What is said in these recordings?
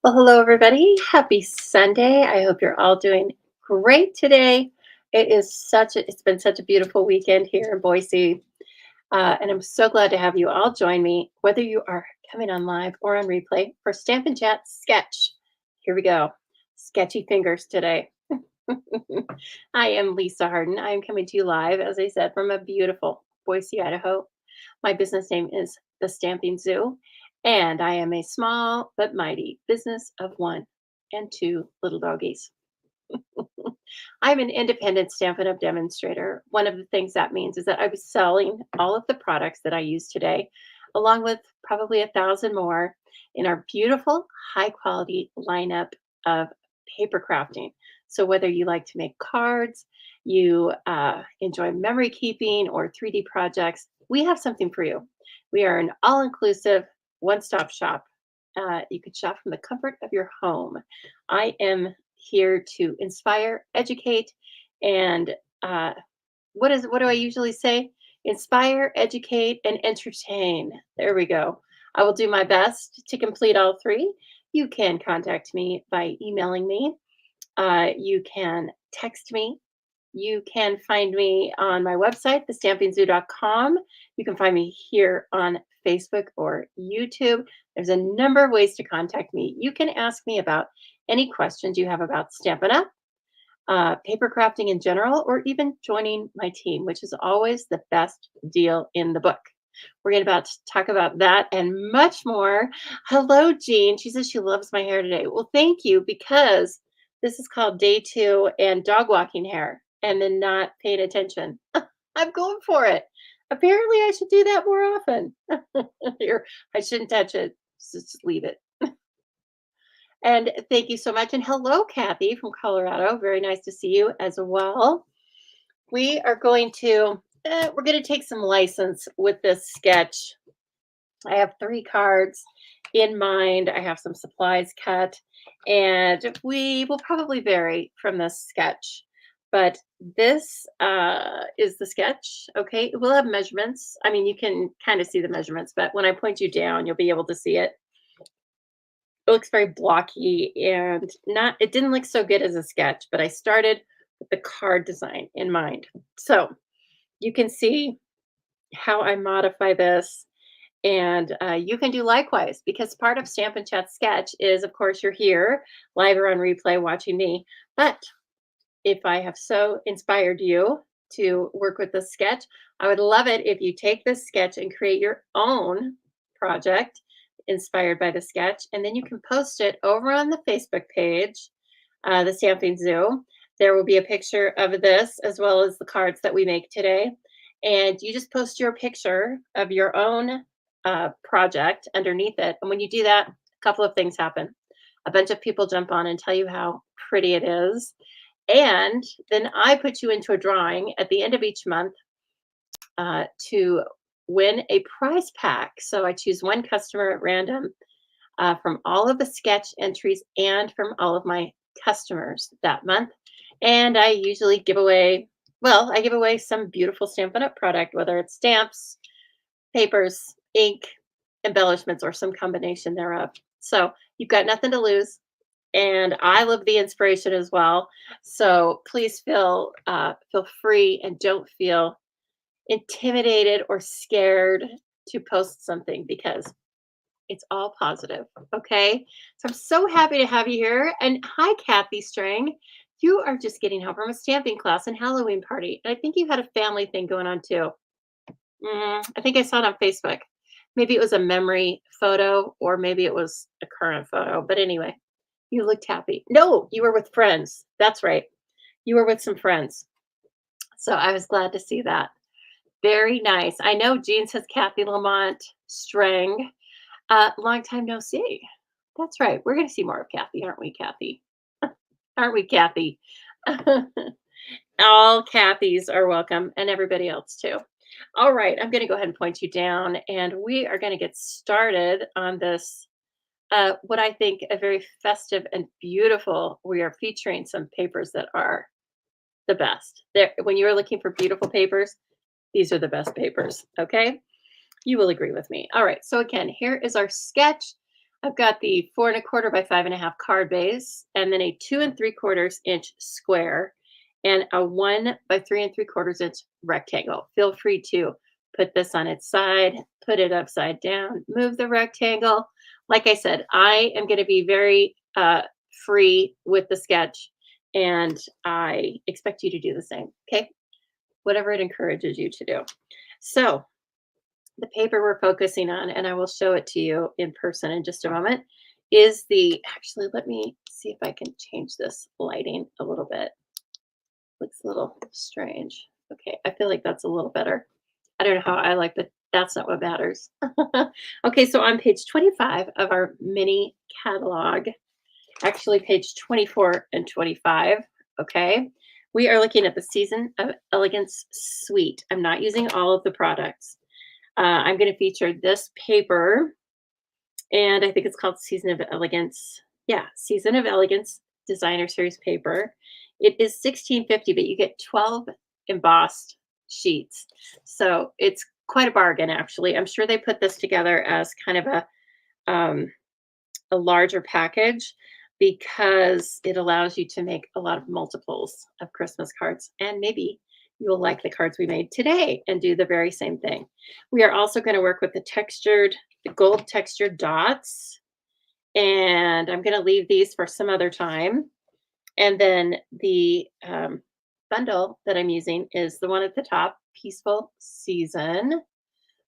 Well, hello, everybody. Happy Sunday. I hope you're all doing great today. It's been such a beautiful weekend here in Boise. And I'm so glad to have you all join me, whether you are coming on live or on replay for Stamp and Chat Sketch. Here we go. Sketchy fingers today. I am Lisa Harden. I am coming to you live, as I said, from a beautiful Boise, Idaho. My business name is The Stamping Zoo, and I am a small but mighty business of one and two little doggies. I'm an independent Stampin' Up! Demonstrator. One of the things that means is that I was selling all of the products that I use today, along with probably 1,000 more in our beautiful, high quality lineup of paper crafting. So, whether you like to make cards, you enjoy memory keeping, or 3D projects, we have something for you. We are an all inclusive, one stop shop. You can shop from the comfort of your home. I am here to inspire, educate, and what do I usually say? Inspire, educate, and entertain. There we go. I will do my best to complete all three. You can contact me by emailing me. You can text me. You can find me on my website, thestampingzoo.com. You can find me here on Facebook or YouTube. There's a number of ways to contact me. You can ask me about any questions you have about Stampin' Up, paper crafting in general, or even joining my team, which is always the best deal in the book. We're going to about to talk about that and much more. Hello, Jean. She says she loves my hair today. Well, thank you, because this is called day 2 and dog walking hair and then not paying attention. I'm going for it. Apparently, I should do that more often. Here, I shouldn't touch it. Just leave it. And thank you so much. And hello, Kathy from Colorado. Very nice to see you as well. We are going to we're going to take some license with this sketch. I have 3 cards in mind. I have some supplies cut, and we will probably vary from this sketch. But this is the sketch. Okay, we'll have measurements. I mean, you can kind of see the measurements, but when I point you down, you'll be able to see it. It looks very blocky and not it didn't look so good as a sketch, but I started with the card design in mind. So you can see how I modify this, and you can do likewise, because part of Stamp and Chat Sketch is, of course, you're here live or on replay watching me. But if I have so inspired you to work with this sketch, I would love it if you take this sketch and create your own project inspired by the sketch, and then you can post it over on the Facebook page, the Stamping Zoo. There will be a picture of this as well as the cards that we make today. And you just post your picture of your own project underneath it. And when you do that, a couple of things happen. A bunch of people jump on and tell you how pretty it is. And then I put you into a drawing at the end of each month to win a prize pack. So I choose one customer at random from all of the sketch entries and from all of my customers that month. And I usually give away, well, I give away some beautiful Stampin' Up! Product, whether it's stamps, papers, ink, embellishments, or some combination thereof. So you've got nothing to lose. And I love the inspiration as well. So please feel free, and don't feel intimidated or scared to post something, because it's all positive. Okay. So I'm so happy to have you here. And hi, Kathy String. You are just getting home from a stamping class and Halloween party. And I think you had a family thing going on too. I think I saw it on Facebook. Maybe it was a memory photo, or maybe it was a current photo. But anyway, you looked happy. No, you were with friends. That's right. You were with some friends. So I was glad to see that. Very nice. I know Jean says Kathy Lamont Strang. Long time no see. That's right. We're going to see more of Kathy, aren't we, Kathy? Aren't we, Kathy? All Kathys are welcome, and everybody else too. All right, I'm going to go ahead and point you down, and we are going to get started on this. What I think a very festive and beautiful. We are featuring some papers that are the best. There, when you are looking for beautiful papers, these are the best papers. Okay, you will agree with me. All right, so again, here is our sketch. I've got the 4 1/4 by 5 1/2 card base, and then a 2 3/4 inch square, and a 1 by 3 3/4 inch rectangle. Feel free to put this on its side, put it upside down, move the rectangle. Like I said, I am going to be very free with the sketch, and I expect you to do the same. Okay, whatever it encourages you to do. So the paper we're focusing on, and I will show it to you in person in just a moment, is the, actually, let me see if I can change this lighting a little bit. Looks a little strange. Okay, I feel like that's a little better. I don't know how I like, but that's not what matters. Okay, so on page 25 of our mini catalog, actually page 24 and 25, okay, we are looking at the Season of Elegance Suite. I'm not using all of the products. I'm going to feature this paper, and I think it's called Season of Elegance. Yeah, Season of Elegance Designer Series paper. It is $16.50, but you get 12 embossed sheets. So it's quite a bargain, actually. I'm sure they put this together as kind of a larger package because it allows you to make a lot of multiples of Christmas cards, and maybe you will like the cards we made today and do the very same thing. We are also going to work with the gold textured dots, and I'm going to leave these for some other time. And then the bundle that I'm using is the one at the top, Peaceful Season.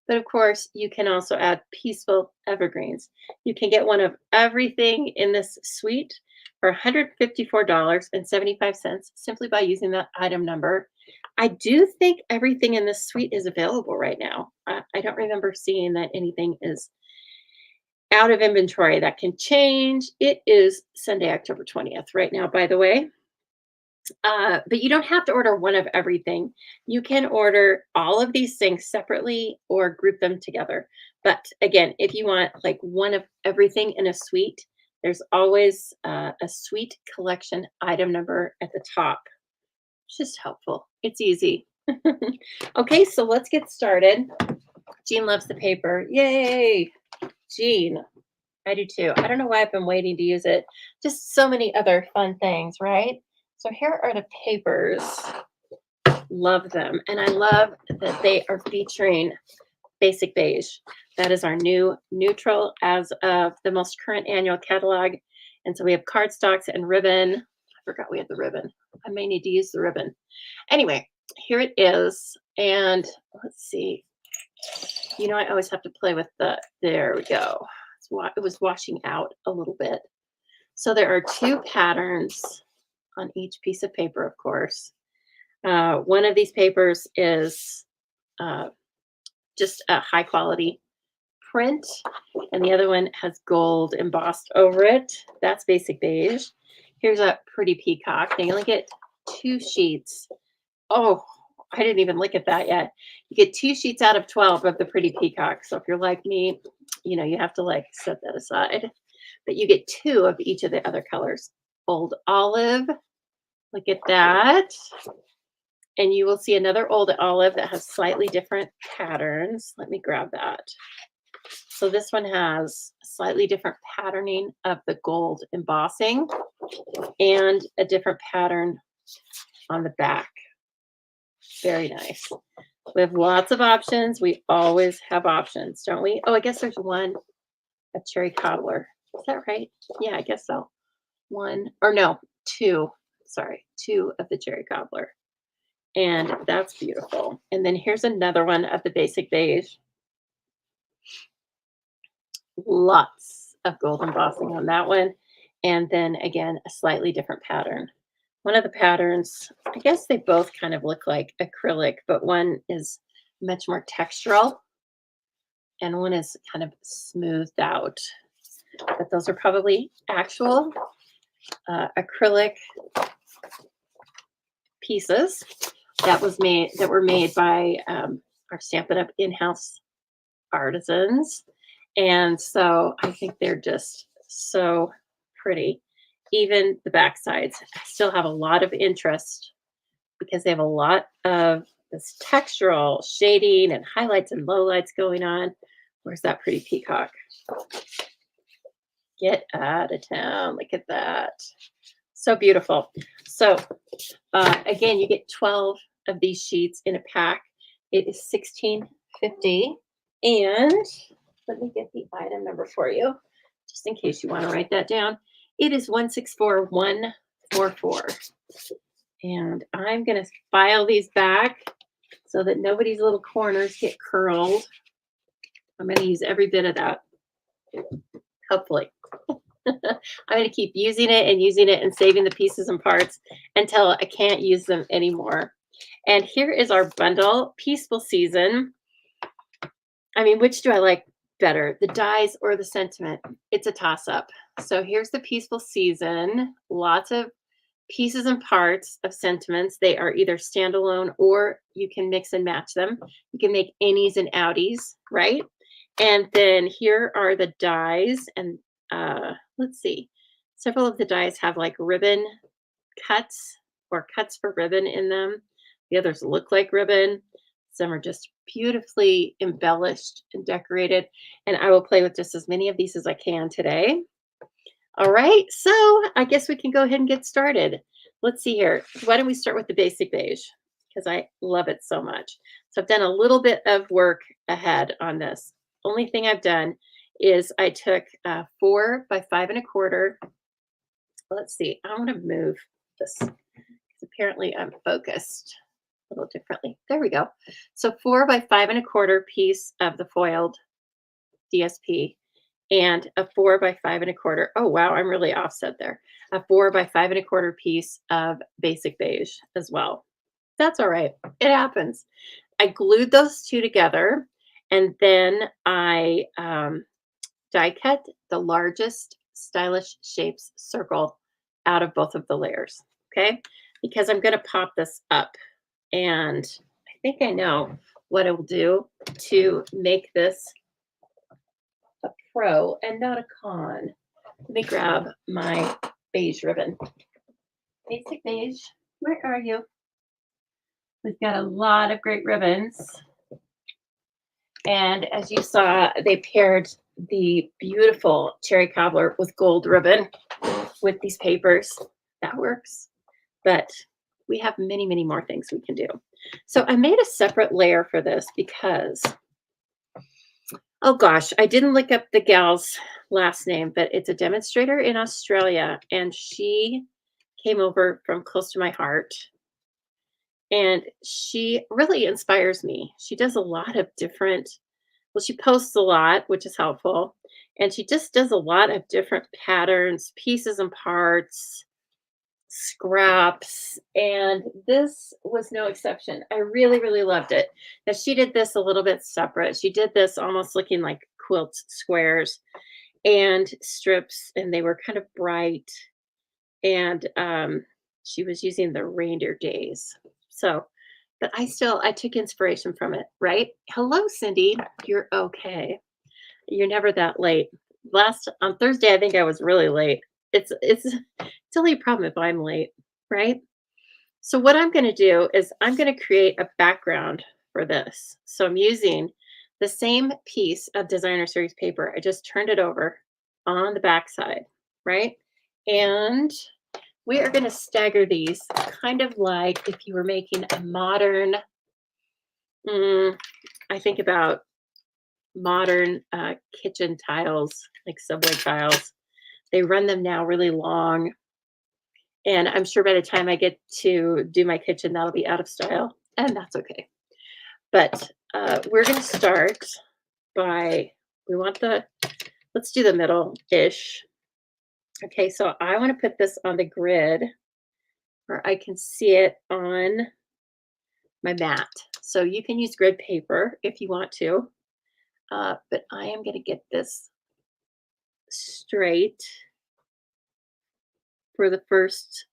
But of course, you can also add Peaceful Evergreens. You can get one of everything in this suite for $154.75 simply by using the item number. I do think everything in this suite is available right now. I don't remember seeing that anything is out of inventory. That can change. It is Sunday, October 20th right now, by the way. But you don't have to order one of everything. You can order all of these things separately or group them together. But again, if you want like one of everything in a suite, there's always a suite collection item number at the top. It's just helpful. It's easy. Okay, so let's get started. Jean loves the paper. Yay! Jean, I do too. I don't know why I've been waiting to use it. Just so many other fun things, right? So here are the papers. Love them. And I love that they are featuring Basic Beige. That is our new neutral as of the most current annual catalog. And so we have cardstocks and ribbon. I forgot we had the ribbon. I may need to use the ribbon. Anyway, here it is. And let's see. You know, I always have to play with there we go. It was washing out a little bit. So there are two patterns on each piece of paper, of course. One of these papers is just a high quality print, and the other one has gold embossed over it. That's Basic Beige. Here's a pretty peacock. They only get 2 sheets. Oh, I didn't even look at that yet. You get 2 sheets out of 12 of the pretty peacock. So if you're like me, you know, you have to like set that aside. But you get 2 of each of the other colors. Old olive. Look at that. And you will see another old olive that has slightly different patterns. Let me grab that. So this one has slightly different patterning of the gold embossing and a different pattern on the back. Very nice. We have lots of options. We always have options, don't we? Oh, I guess there's one, a cherry cobbler. Is that right? Yeah, I guess so. 1, or no, 2. Sorry, 2 of the cherry cobbler. And that's beautiful. And then here's another one of the Basic Beige. Lots of gold embossing on that one. And then again, a slightly different pattern. One of the patterns, I guess they both kind of look like acrylic, but one is much more textural and one is kind of smoothed out. But those are probably actual acrylic pieces that were made by our Stampin' Up! In-house artisans. And so I think they're just so pretty. Even the back sides still have a lot of interest because they have a lot of this textural shading and highlights and lowlights going on. Where's that pretty peacock? Get out of town. Look at that. So beautiful. So again, you get 12 of these sheets in a pack. It is 16.50. And let me get the item number for you, just in case you want to write that down. It is 164144. And I'm going to file these back so that nobody's little corners get curled. I'm going to use every bit of that, hopefully. I'm going to keep using it and saving the pieces and parts until I can't use them anymore. And here is our bundle, Peaceful Season. I mean, which do I like better, the dies or the sentiment? It's a toss-up. So here's the Peaceful Season. Lots of pieces and parts of sentiments. They are either standalone or you can mix and match them. You can make innies and outies, right? And then here are the dies. And let's see, several of the dies have like ribbon cuts or cuts for ribbon in them. The others look like ribbon. Some are just beautifully embellished and decorated. And I will play with just as many of these as I can today. All right, so I guess we can go ahead and get started. Let's see here. Why don't we start with the basic beige? Because I love it so much. So I've done a little bit of work ahead on this. Only thing I've done is I took 4 by 5 1/4. Let's see, I want to move this because apparently I'm focused a little differently. There we go. So 4 by 5 1/4 piece of the foiled DSP and a 4 by 5 1/4. Oh, wow, I'm really offset there. A 4 by 5 1/4 piece of basic beige as well. That's all right. It happens. I glued those two together, and then I die cut the largest stylish shapes circle out of both of the layers, okay? Because I'm going to pop this up, and I think I know what I will do to make this a pro and not a con. Let me grab my beige ribbon. Basic beige, where are you? We've got a lot of great ribbons. And as you saw, they paired the beautiful cherry cobbler with gold ribbon with these papers. That works. But we have many, many more things we can do. So I made a separate layer for this because, oh gosh, I didn't look up the gal's last name, but it's a demonstrator in Australia, and she came over from close to my heart. And she really inspires me. She does a lot of different, well, she posts a lot, which is helpful. And she just does a lot of different patterns, pieces and parts, scraps. And this was no exception. I really, really loved it. Now, she did this a little bit separate. She did this almost looking like quilt squares and strips, and they were kind of bright. And she was using the reindeer days. So, but I took inspiration from it, right? Hello, Cindy. You're okay. You're never that late. Last on Thursday, I think I was really late. It's only a problem if I'm late, right? So what I'm going to do is I'm going to create a background for this. So I'm using the same piece of designer series paper. I just turned it over on the back side, right? And we are going to stagger these kind of like if you were making a modern, I think about modern kitchen tiles, like subway tiles. They run them now really long. And I'm sure by the time I get to do my kitchen, that'll be out of style. And that's okay. But we're going to start by, let's do the middle-ish. Okay, so I want to put this on the grid where I can see it on my mat. So you can use grid paper if you want to, but I am going to get this straight for the first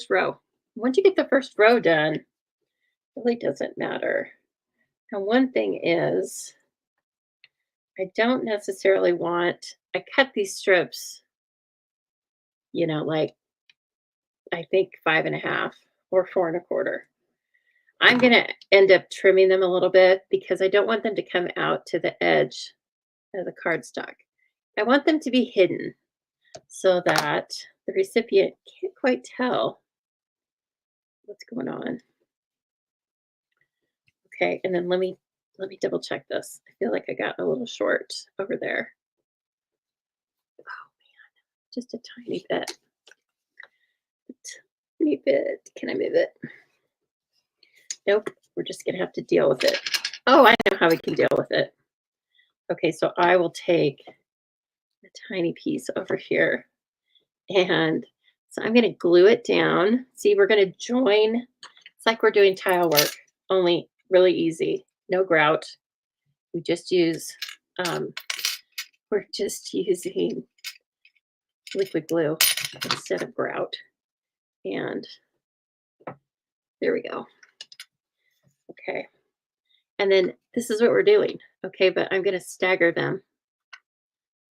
row. Once you get the first row done, it really doesn't matter. Now, one thing is, I don't necessarily want, I cut these strips, like I think 5 1/2 or 4 1/4. I'm going to end up trimming them a little bit because I don't want them to come out to the edge of the cardstock. I want them to be hidden so that the recipient can't quite tell what's going on. Okay, and then let me double check this. I feel like I got a little short over there. Just a tiny bit. A tiny bit. Can I move it? Nope. We're just gonna have to deal with it. Oh, I know how we can deal with it. Okay, so I will take a tiny piece over here, and so I'm gonna glue it down. See, we're gonna join. It's like we're doing tile work, only really easy. No grout. We just use we're just using liquid glue instead of grout. And there we go. Okay. And then this is what we're doing. Okay, but I'm going to stagger them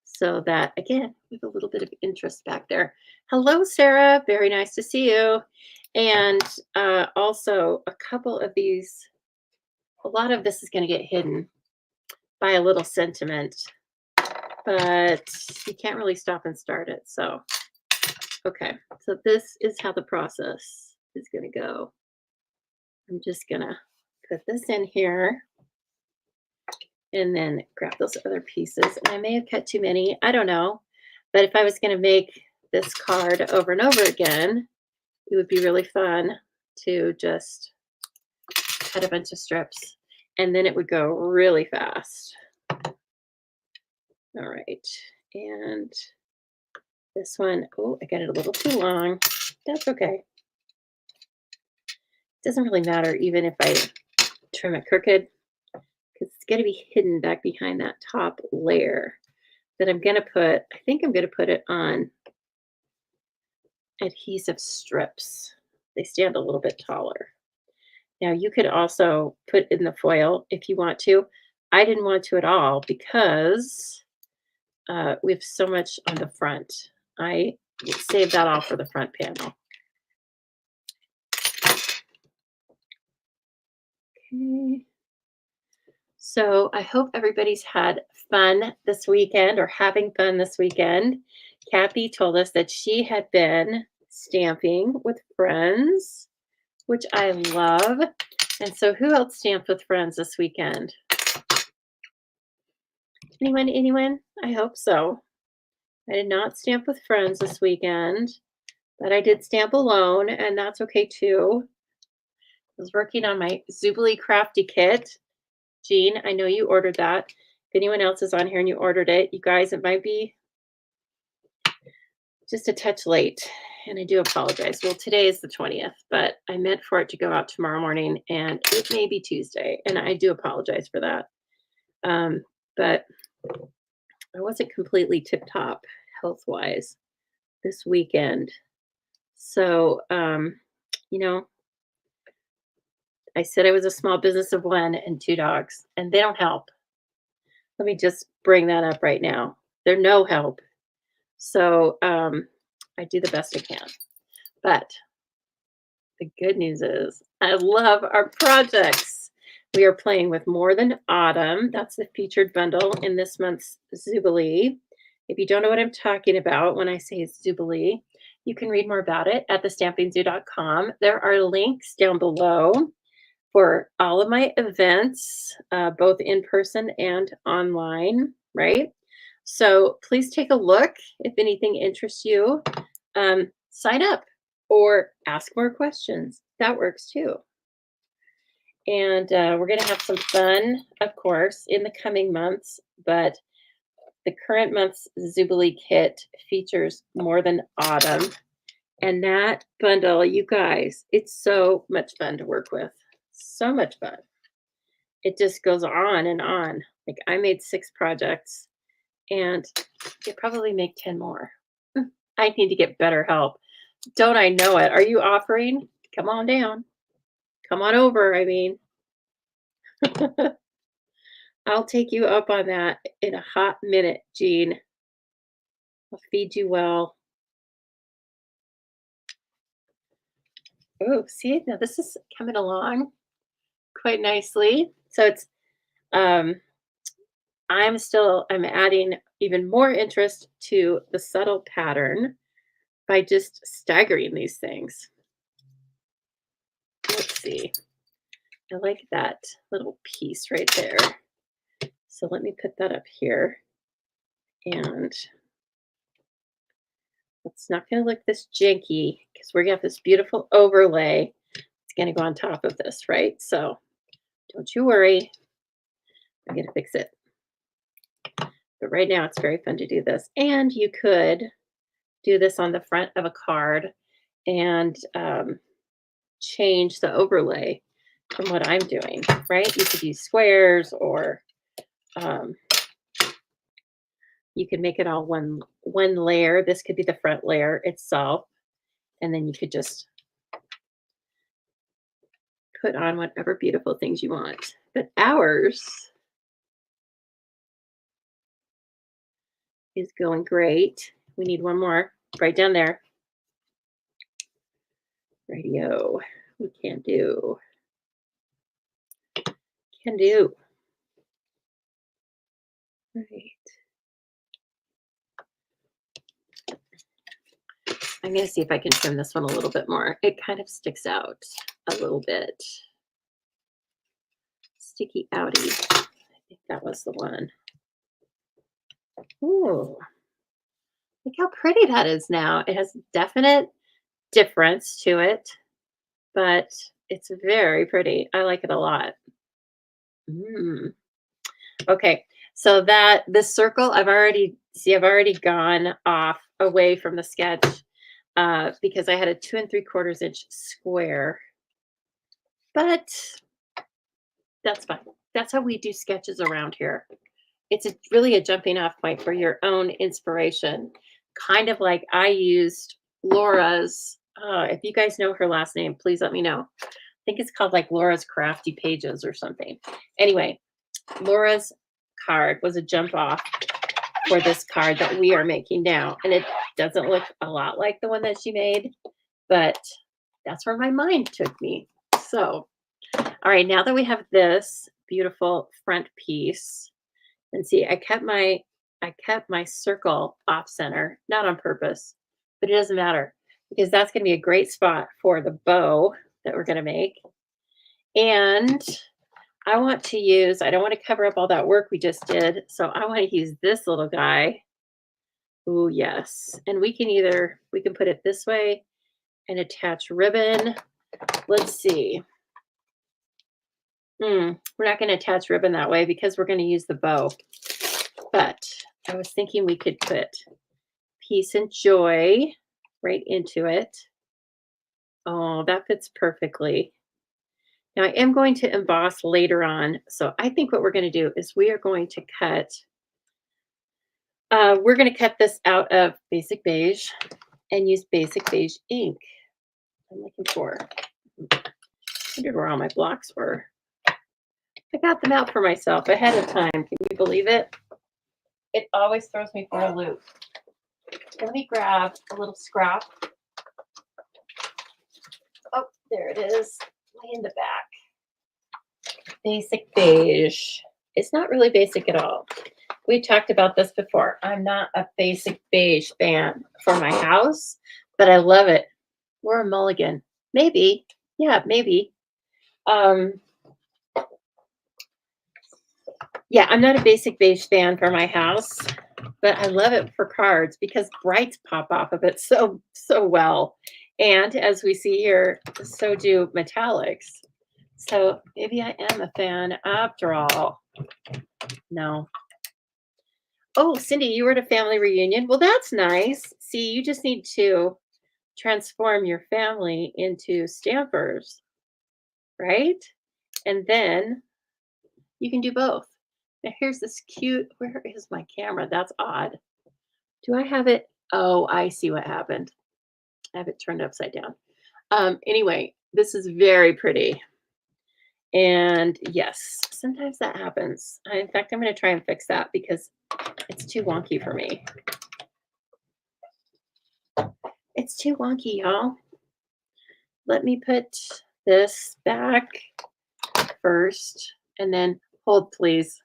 so that, again, we have a little bit of interest back there. Hello, Sarah. Very nice to see you. And also a couple of these, a lot of this is going to get hidden by a little sentiment, but you can't really stop and start it. So, okay. So this is how the process is going to go. I'm just going to put this in here and then grab those other pieces. And I may have cut too many. I don't know. But if I was going to make this card over and over again, it would be really fun to just cut a bunch of strips. And then it would go really fast. All right. And this one, oh, I got it a little too long. That's okay. It doesn't really matter even if I trim it crooked, because it's going to be hidden back behind that top layer that I'm going to put, I think I'm going to put it on adhesive strips. They stand a little bit taller. Now you could also put in the foil if you want to. I didn't want to at all because we have so much on the front. I saved that all for the front panel. Okay. So I hope everybody's had fun this weekend or having fun this weekend. Kathy told us that she had been stamping with friends, which I love. And so who else stamped with friends this weekend? Anyone? Anyone? I hope so. I did not stamp with friends this weekend, but I did stamp alone, and that's okay too. I was working on my Zoobilee Crafty Kit. Jean, I know you ordered that. If anyone else is on here and you ordered it, you guys, it might be just a touch late, and I do apologize. Well, today is the 20th, but I meant for it to go out tomorrow morning, and it may be Tuesday, and I do apologize for that. But I wasn't completely tip-top health-wise this weekend. So, you know, I said I was a small business of one and two dogs, and they don't help. Let me just bring that up right now. They're no help. So I do the best I can. But the good news is I love our projects. We are playing with More Than Autumn. That's the featured bundle in this month's Zoobilee. If you don't know what I'm talking about when I say Zoobilee, you can read more about it at thestampingzoo.com. There are links down below for all of my events, both in person and online, right? So please take a look. If anything interests you, sign up or ask more questions. That works too. And we're going to have some fun, of course, in the coming months. But the current month's Zoobilee kit features More Than Autumn. And that bundle, you guys, it's so much fun to work with. So much fun. It just goes on and on. Like I made 6 projects and you probably make 10 more. I need to get better help. Don't I know it? Are you offering? Come on down. Come on over, I mean. I'll take you up on that in a hot minute, Jean. I'll feed you well. Oh, see, now this is coming along quite nicely. So it's I'm adding, even more interest to the subtle pattern by just staggering these things. Let's see. I like that little piece right there. So let me put that up here. And it's not going to look this janky because we're going to have this beautiful overlay. It's going to go on top of this, right? So don't you worry. I'm going to fix it. But right now it's very fun to do this. And you could do this on the front of a card and change the overlay from what I'm doing, right? You could use squares, or you could make it all one layer. This could be the front layer itself. And then you could just put on whatever beautiful things you want. But ours is going great. We need one more right down there. Radio. We can do. Can do. Right. I'm going to see if I can trim this one a little bit more. It kind of sticks out a little bit. Sticky outie. I think that was the one. Ooh. Look how pretty that is now. It has definite difference to it, but it's very pretty. I like it a lot. Okay, so this circle, I've already gone off away from the sketch because I had a 2 3/4 inch square, but that's fine. That's how we do sketches around here. It's really a jumping off point for your own inspiration. Kind of like I used Laura's, if you guys know her last name, please let me know. I think it's called like Laura's Crafty Pages or something. Anyway, Laura's card was a jump off for this card that we are making now. And it doesn't look a lot like the one that she made, but that's where my mind took me. So, all right, now that we have this beautiful front piece, and see, I kept my circle off center, not on purpose, but it doesn't matter because that's going to be a great spot for the bow that we're going to make. And I want to use, I don't want to cover up all that work we just did. So I want to use this little guy. Oh, yes. And we can put it this way and attach ribbon. Let's see. We're not going to attach ribbon that way because we're going to use the bow. But I was thinking we could put peace and joy right into it. Oh, that fits perfectly. Now I am going to emboss later on. So I think what we're going to do is we are going to cut, this out of basic beige and use basic beige ink. I'm looking for, I wondered where all my blocks were. I got them out for myself ahead of time. Can you believe it? It always throws me for a loop. Let me grab a little scrap. Oh, there it is, way in the back. Basic beige. It's not really basic at all. We talked about this before. I'm not a basic beige fan for my house, but I love it. Or a mulligan. Maybe. Yeah, maybe. Yeah, I'm not a basic beige fan for my house, but I love it for cards because brights pop off of it so well. And as we see here, so do metallics. So maybe I am a fan after all. No. Oh, Cindy, you were at a family reunion. Well, that's nice. See, you just need to transform your family into stampers, right? And then you can do both. Now here's this cute, where is my camera? That's odd. Do I have it? Oh, I see what happened. I have it turned upside down. Anyway, this is very pretty. And yes, sometimes that happens. In fact, I'm going to try and fix that because it's too wonky for me. It's too wonky, y'all. Let me put this back first and then hold, please.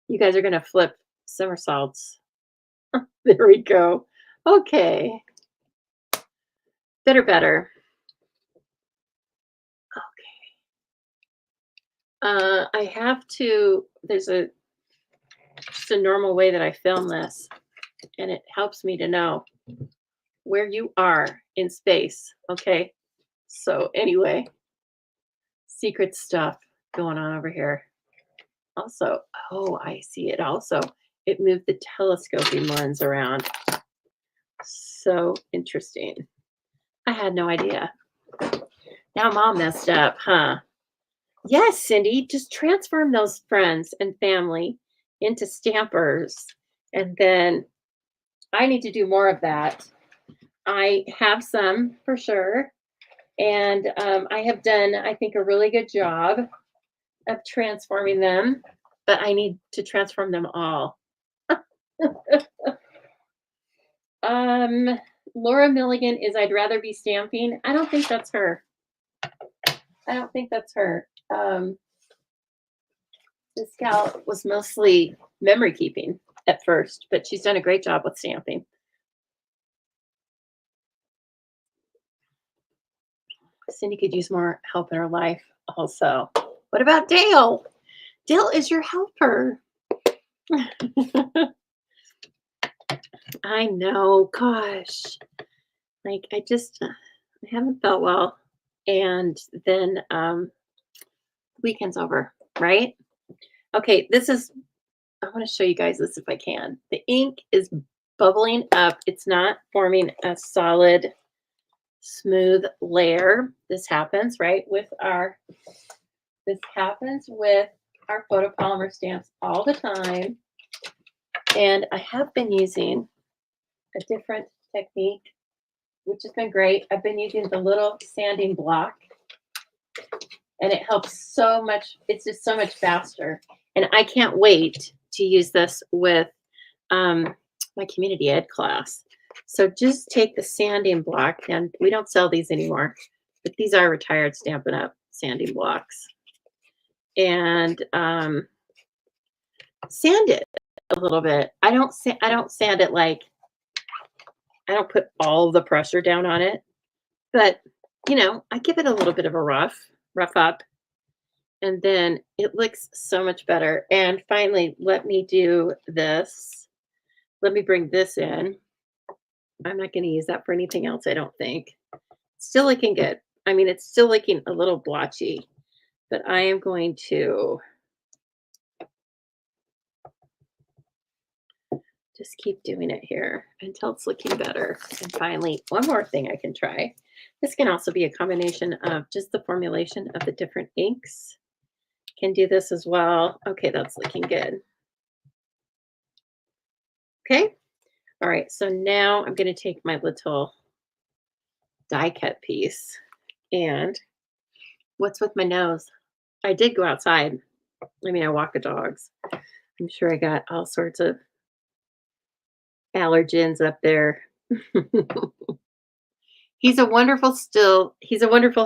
You guys are going to flip somersaults. There we go. Okay. Better. I have to, there's a, just a normal way that I film this, and it helps me to know where you are in space. Okay. So anyway, secret stuff going on over here. Also, oh, I see it also. It moved the telescoping lens around. So interesting. I had no idea. Now I'm all messed up, huh? Yes, Cindy, just transform those friends and family into stampers. And then I need to do more of that. I have some for sure. And I have done, I think, a really good job of transforming them, but I need to transform them all. um, Laura Milligan is I'd rather be stamping. I don't think that's her. I don't think that's her. This gal was mostly memory keeping at first, but she's done a great job with stamping. Cindy could use more help in her life also. What about Dale? Dale is your helper. I know, gosh. Like I haven't felt well. And then weekend's over, right? Okay, I want to show you guys this if I can. The ink is bubbling up. It's not forming a solid, smooth layer. This happens, right, this happens with our photopolymer stamps all the time. And I have been using a different technique, which has been great. I've been using the little sanding block, and it helps so much. It's just so much faster. And I can't wait to use this with my community ed class. So just take the sanding block, and we don't sell these anymore, but these are retired Stampin' Up! Sanding blocks. And sand it a little bit. I don't sand it like, I don't put all the pressure down on it, but I give it a little bit of a rough up, and then it looks so much better. And finally, let me do this. Let me bring this in. I'm not going to use that for anything else, I don't think. Still looking good. I mean, it's still looking a little blotchy, but I am going to just keep doing it here until it's looking better. And finally, one more thing I can try. This can also be a combination of just the formulation of the different inks. Can do this as well. Okay, that's looking good. Okay. All right, so now I'm going to take my little die cut piece, and what's with my nose? I did go outside. I mean, I walk the dogs. I'm sure I got all sorts of allergens up there. He's a wonderful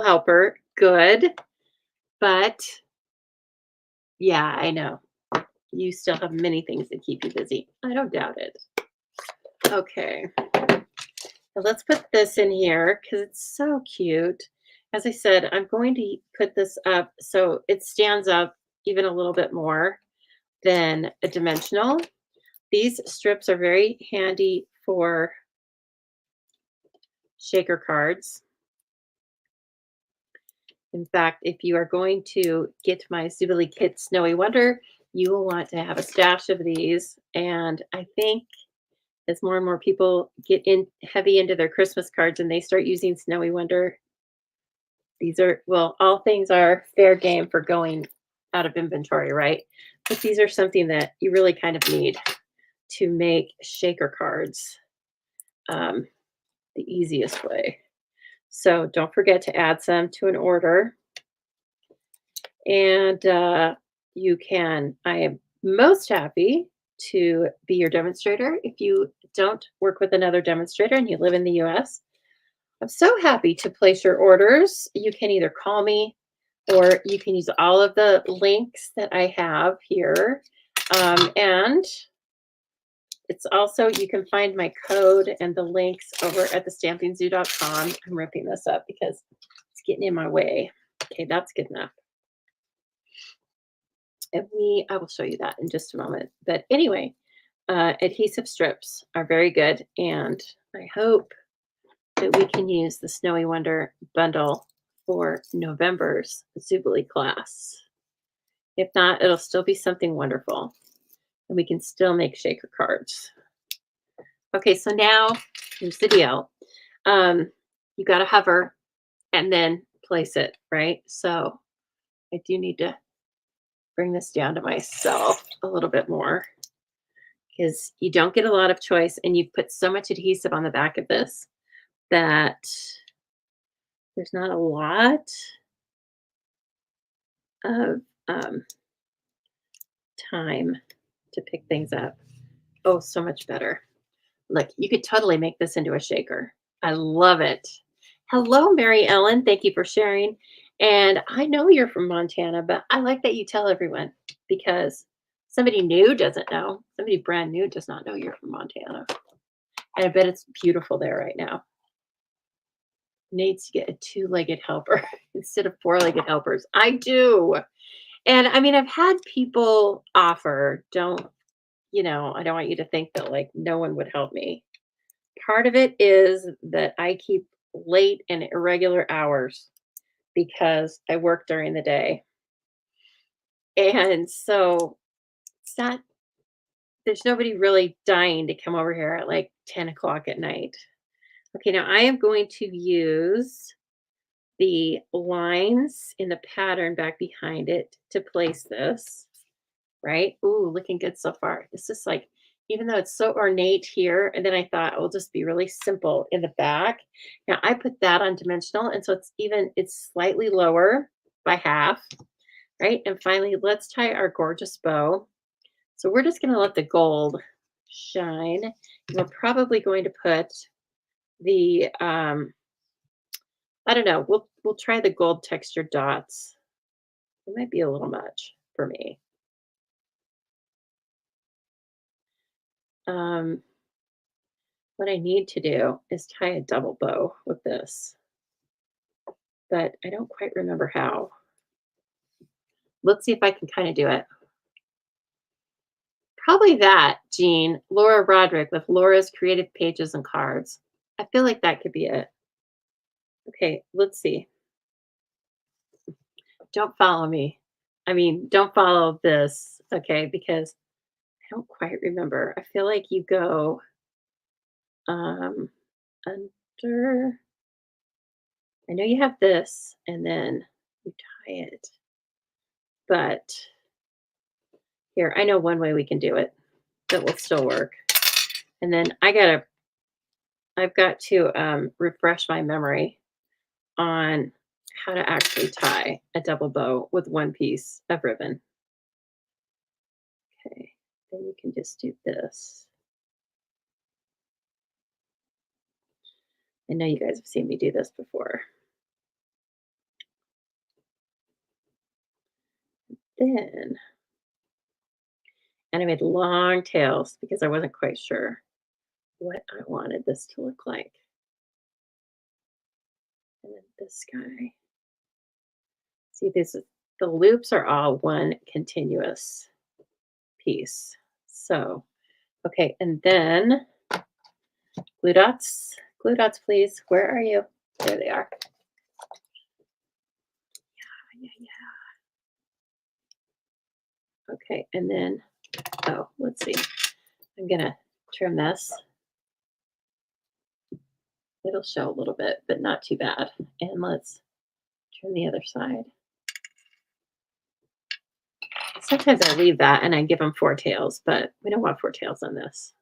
helper. Good. But yeah, I know. You still have many things that keep you busy. I don't doubt it. Okay. Now let's put this in here because it's so cute. As I said, I'm going to put this up so it stands up even a little bit more than a dimensional. These strips are very handy for shaker cards. In fact, if you are going to get my Zoobilee Kit Snowy Wonder, you will want to have a stash of these. And I think as more and more people get in heavy into their Christmas cards and they start using Snowy Wonder, these are, well, all things are fair game for going out of inventory, right? But these are something that you really kind of need to make shaker cards the easiest way. So don't forget to add some to an order. And I am most happy to be your demonstrator. If you don't work with another demonstrator and you live in the US, I'm so happy to place your orders. You can either call me or you can use all of the links that I have here. And it's also, you can find my code and the links over at thestampingzoo.com. I'm ripping this up because it's getting in my way. Okay, that's good enough. And I will show you that in just a moment. But anyway, adhesive strips are very good. And I hope that we can use the Snowy Wonder bundle for November's Zoobilee class. If not, it'll still be something wonderful. And we can still make shaker cards. Okay, so now here's the deal. You got to hover and then place it, right? So I do need to bring this down to myself a little bit more because you don't get a lot of choice, and you've put so much adhesive on the back of this that there's not a lot of time to pick things up. Oh, so much better. Look, you could totally make this into a shaker. I love it. Hello, Mary Ellen. Thank you for sharing. And I know you're from Montana, but I like that you tell everyone, because somebody new doesn't know. Somebody brand new does not know you're from Montana. And I bet it's beautiful there right now. Needs to get a two-legged helper instead of four-legged helpers. I do. And I mean, I've had people offer, I don't want you to think that like no one would help me. Part of it is that I keep late and irregular hours because I work during the day. And so it's not, there's nobody really dying to come over here at like 10 o'clock at night. Okay, now I am going to use the lines in the pattern back behind it to place this, right? Ooh, looking good so far. This is like, even though it's so ornate here, and then I thought it'll just be really simple in the back. Now I put that on dimensional, and so it's slightly lower by half, right? And finally, let's tie our gorgeous bow. So we're just gonna let the gold shine. And we're probably going to put the, I don't know, we'll try the gold textured dots. It might be a little much for me. What I need to do is tie a double bow with this, but I don't quite remember how. Let's see if I can kind of do it. Probably that, Jean. Laura Roderick with Laura's Creative Pages and Cards. I feel like that could be it. Okay, let's see. Don't follow me. I mean, don't follow this, okay, because I don't quite remember. I feel like you go under. I know you have this, and then you tie it. But here, I know one way we can do it that will still work. And then I've got to refresh my memory on how to actually tie a double bow with one piece of ribbon. Okay, then you can just do this. I know you guys have seen me do this before. Then, and I made long tails because I wasn't quite sure what I wanted this to look like. And then this guy. See, the loops are all one continuous piece. So, okay, and then glue dots, please. Where are you? There they are. Yeah. Okay, and then, oh, let's see. I'm gonna trim this. It'll show a little bit, but not too bad. And let's trim the other side. Sometimes I leave that and I give them four tails, but we don't want four tails on this.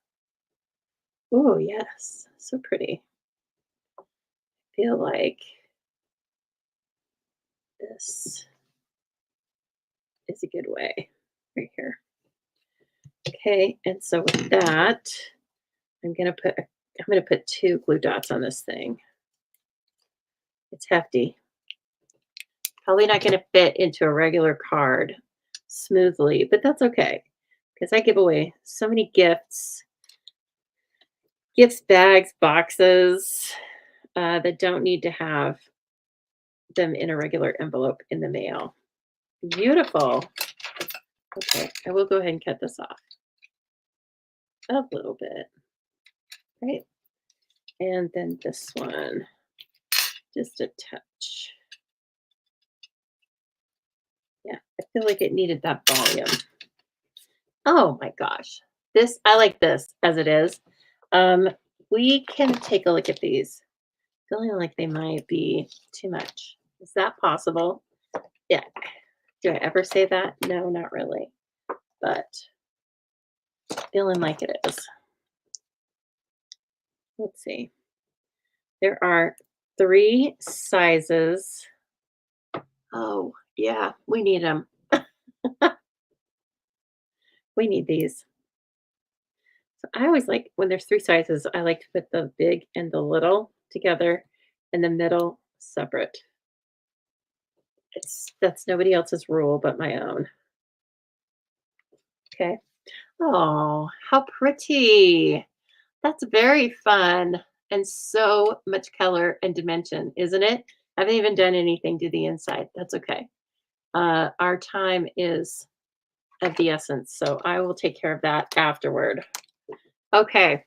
Oh, yes, so pretty. I feel like this is a good way right here. Okay, and so with that, I'm gonna put two glue dots on this thing. It's hefty. Probably not gonna fit into a regular card smoothly, but that's okay because I give away so many gifts Gifts, bags, boxes that don't need to have them in a regular envelope in the mail. Beautiful. Okay, I will go ahead and cut this off a little bit, right? And then this one, just a touch. Yeah, I feel like it needed that volume. Oh my gosh. This, I like this as it is. Um, we can take a look at these. Feeling like they might be too much. Is that possible? Yeah. Do I ever say that? No, not really. But feeling like it is. Let's see. There are 3 sizes. Oh, yeah, we need them. We need these. So I always like when there's 3 sizes, I like to put the big and the little together and the middle separate. That's nobody else's rule but my own. Okay. Oh, how pretty. That's very fun and so much color and dimension, isn't it? I haven't even done anything to the inside. That's okay. Our time is of the essence, so I will take care of that afterward. Okay.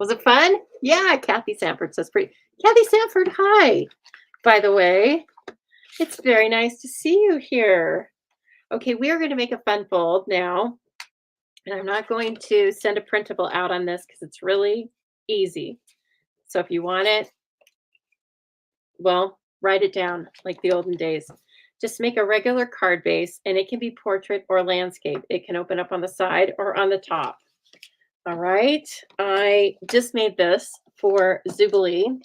Was it fun? Yeah, Kathy Sanford says pretty. Kathy Sanford, hi. By the way, it's very nice to see you here. Okay, we are going to make a fun fold now. And I'm not going to send a printable out on this because it's really easy. So if you want it, well, write it down like the olden days. Just make a regular card base, and it can be portrait or landscape. It can open up on the side or on the top. All right. I just made this for Zoobilee.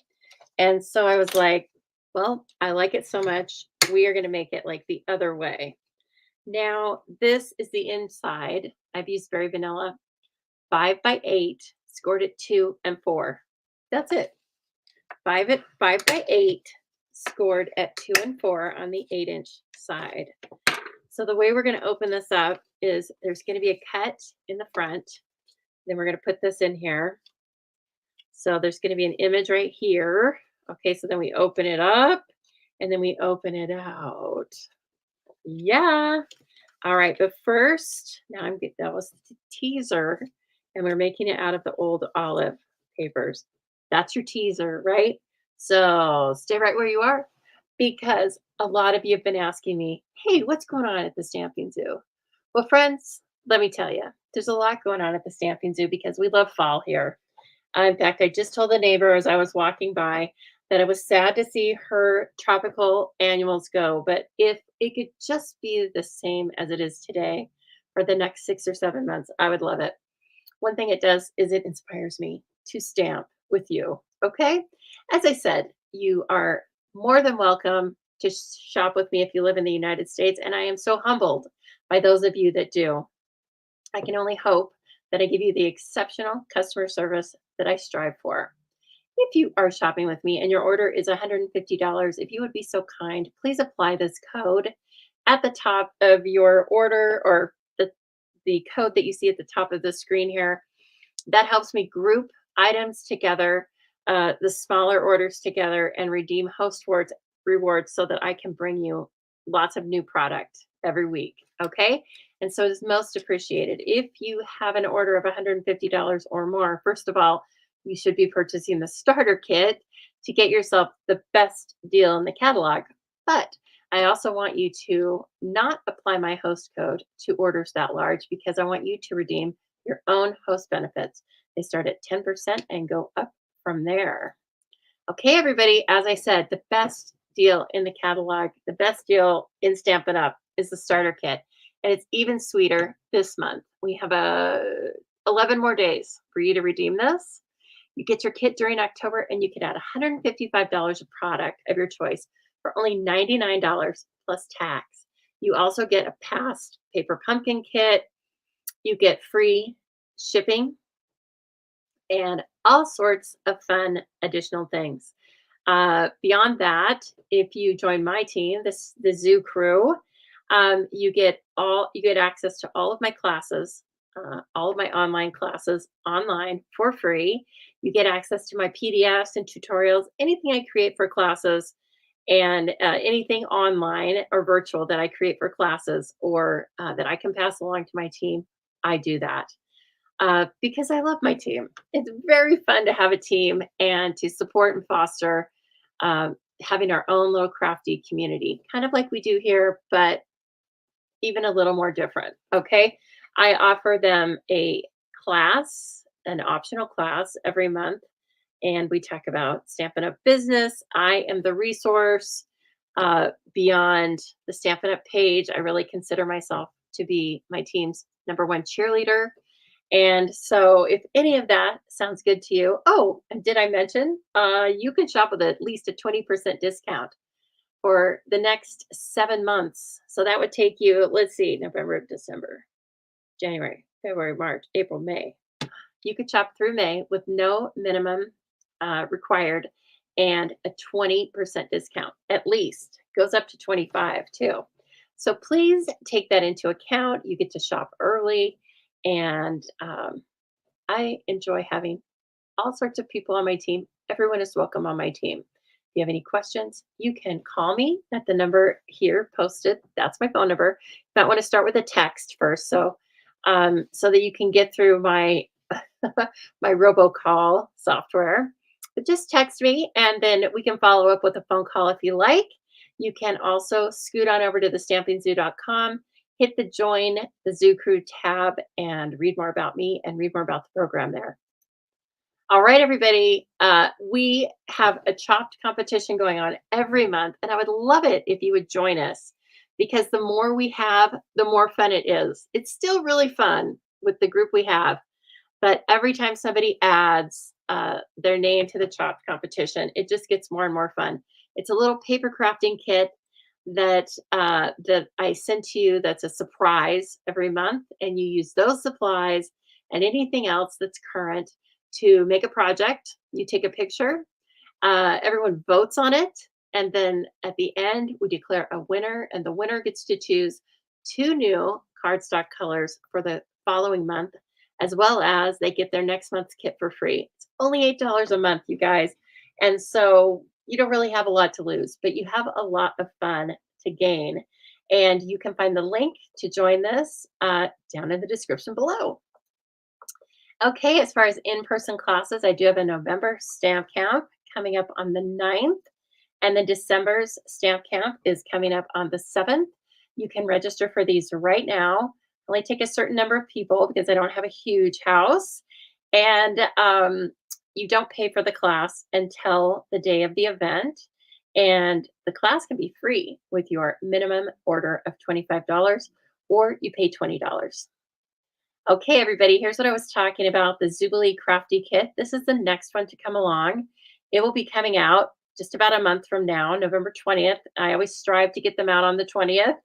And so I was like, well, I like it so much. We are going to make it like the other way. Now, this is the inside. I've used Berry Vanilla 5 by 8, scored at 2 and 4. That's it. 5 by 8, scored at 2 and 4 on the 8-inch side. So the way we're going to open this up is there's going to be a cut in the front. Then we're going to put this in here. So there's going to be an image right here. Okay, so then we open it up and then we open it out. Yeah. All right, but first, now that was the teaser, and we're making it out of the old olive papers. That's your teaser, right? So stay right where you are because a lot of you have been asking me, hey, what's going on at the Stamping Zoo? Well, friends, let me tell you, there's a lot going on at the Stamping Zoo because we love fall here. In fact, I just told the neighbor as I was walking by that I was sad to see her tropical annuals go, but if it could just be the same as it is today for the next 6 or 7 months, I would love it. One thing it does is it inspires me to stamp with you. Okay. As I said, you are more than welcome to shop with me if you live in the United States. And I am so humbled by those of you that do. I can only hope that I give you the exceptional customer service that I strive for. If you are shopping with me and your order is $150, if you would be so kind, please apply this code at the top of your order or the code that you see at the top of the screen here. That helps me group items together, the smaller orders together, and redeem host rewards so that I can bring you lots of new product every week. Okay. And so it is most appreciated. If you have an order of $150 or more, first of all, you should be purchasing the starter kit to get yourself the best deal in the catalog. But I also want you to not apply my host code to orders that large because I want you to redeem your own host benefits. They start at 10% and go up from there. Okay, everybody, as I said, the best deal in the catalog, the best deal in Stampin' Up! Is the starter kit. And it's even sweeter this month. We have 11 more days for you to redeem this. You get your kit during October and you can add $155 of product of your choice for only $99 plus tax. You also get a past paper pumpkin kit. You get free shipping and all sorts of fun additional things. Beyond that, if you join my team, the Zoo Crew, you get access to all of my classes, all of my online classes online for free. You get access to my PDFs and tutorials, anything I create for classes, and anything online or virtual that I create for classes or that I can pass along to my team. I do that because I love my team. It's very fun to have a team and to support and foster having our own little crafty community, kind of like we do here, but even a little more different. Okay. I offer them a class, an optional class every month, and we talk about Stampin' Up! Business. I am the resource beyond the Stampin' Up! Page. I really consider myself to be my team's number one cheerleader. And so, if any of that sounds good to you, oh, and did I mention you can shop with at least a 20% discount for the next 7 months? So that would take you, let's see, November, December, January, February, March, April, May. You could shop through May with no minimum required and a 20% discount at least. Goes up to 25 too. So please take that into account. You get to shop early, and I enjoy having all sorts of people on my team. Everyone is welcome on my team. If you have any questions, you can call me at the number here posted. That's my phone number. You might want to start with a text first, so that you can get through my my robocall software. But just text me, and then we can follow up with a phone call if you like. You can also scoot on over to thestampingzoo.com, hit the join the Zoo Crew tab, and read more about me and read more about the program there. All right, everybody. We have a chopped competition going on every month, and I would love it if you would join us because the more we have, the more fun it is. It's still really fun with the group we have, but every time somebody adds their name to the chopped competition, it just gets more and more fun. It's a little paper crafting kit that I send to you. That's a surprise every month, and you use those supplies and anything else that's current to make a project. You take a picture, everyone votes on it, and then at the end, we declare a winner, and the winner gets to choose two new cardstock colors for the following month, as well as they get their next month's kit for free. It's only $8 a month, you guys. And so you don't really have a lot to lose, but you have a lot of fun to gain. And you can find the link to join this down in the description below. Okay, as far as in-person classes, I do have a November stamp camp coming up on the 9th, and then December's stamp camp is coming up on the 7th. You can register for these right now. Only take a certain number of people because I don't have a huge house, and you don't pay for the class until the day of the event, and the class can be free with your minimum order of $25, or you pay $20. Okay, everybody, here's what I was talking about, the Zoobilee Crafty Kit. This is the next one to come along. It will be coming out just about a month from now, November 20th. I always strive to get them out on the 20th.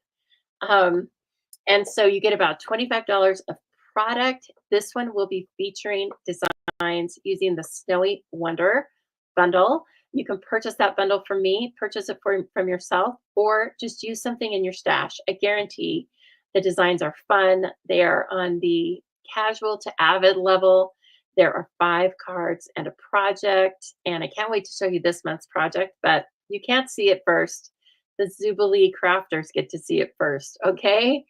And so you get about $25 of product. This one will be featuring designs using the Snowy Wonder bundle. You can purchase that bundle from me, purchase it from yourself, or just use something in your stash. I guarantee the designs are fun. They are on the casual to avid level. There are 5 cards and a project, and I can't wait to show you this month's project, but you can't see it first. The Zoobilee crafters get to see it first, okay?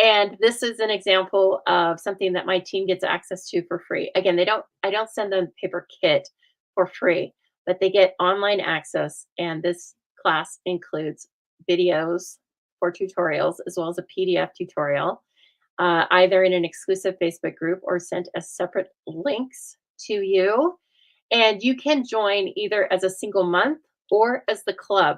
And this is an example of something that my team gets access to for free. Again, I don't send them paper kit for free, but they get online access, and this class includes videos for tutorials as well as a PDF tutorial, either in an exclusive Facebook group or sent as separate links to you. And you can join either as a single month or as the club.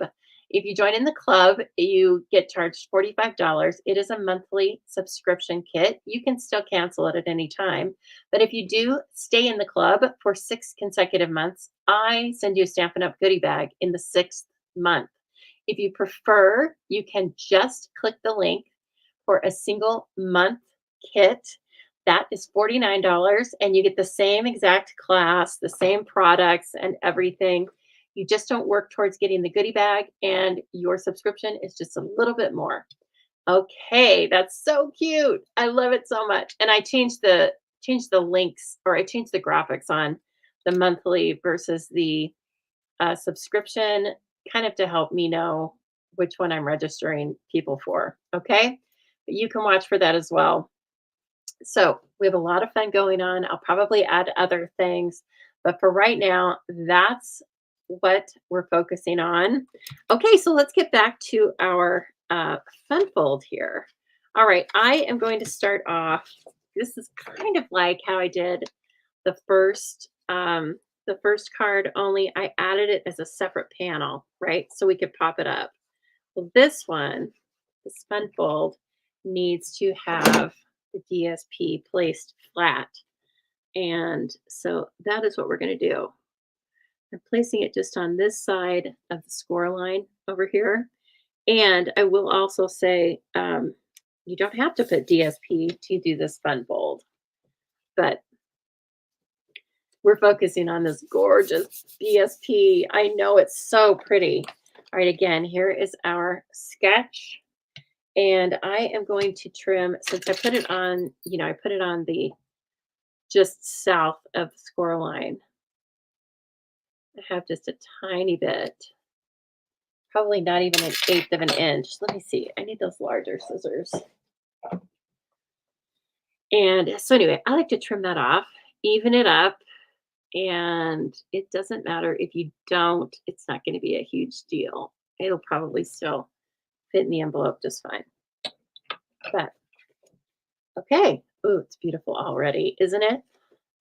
If you join in the club, you get charged $45. It is a monthly subscription kit. You can still cancel it at any time. But if you do stay in the club for 6 consecutive months, I send you a Stampin' Up! Goodie bag in the 6th month. If you prefer, you can just click the link for a single month kit. That is $49, and you get the same exact class, the same products and everything. You just don't work towards getting the goodie bag, and your subscription is just a little bit more. Okay, that's so cute. I love it so much. And I changed the links, or I changed the graphics on the monthly versus the subscription, kind of to help me know which one I'm registering people for. Okay. But you can watch for that as well. So we have a lot of fun going on. I'll probably add other things, but for right now, that's what we're focusing on. Okay, so let's get back to our fun fold here. All right, I am going to start off. This is kind of like how I did the first card. Only I added it as a separate panel, right? So we could pop it up. Well, this one, this fun fold, needs to have the DSP placed flat. And so that is what we're going to do. I'm placing it just on this side of the score line over here. And I will also say, you don't have to put DSP to do this fun fold, but we're focusing on this gorgeous DSP. I know it's so pretty. All right, again, here is our sketch. And I am going to trim, since I put it on, I put it on the just south of the score line. I have just a tiny bit, probably not even an eighth of an inch. Let me see. I need those larger scissors. And so anyway, I like to trim that off, even it up. And it doesn't matter if you don't, it's not going to be a huge deal. It'll probably still fit in the envelope just fine. But okay. Ooh, it's beautiful already, isn't it?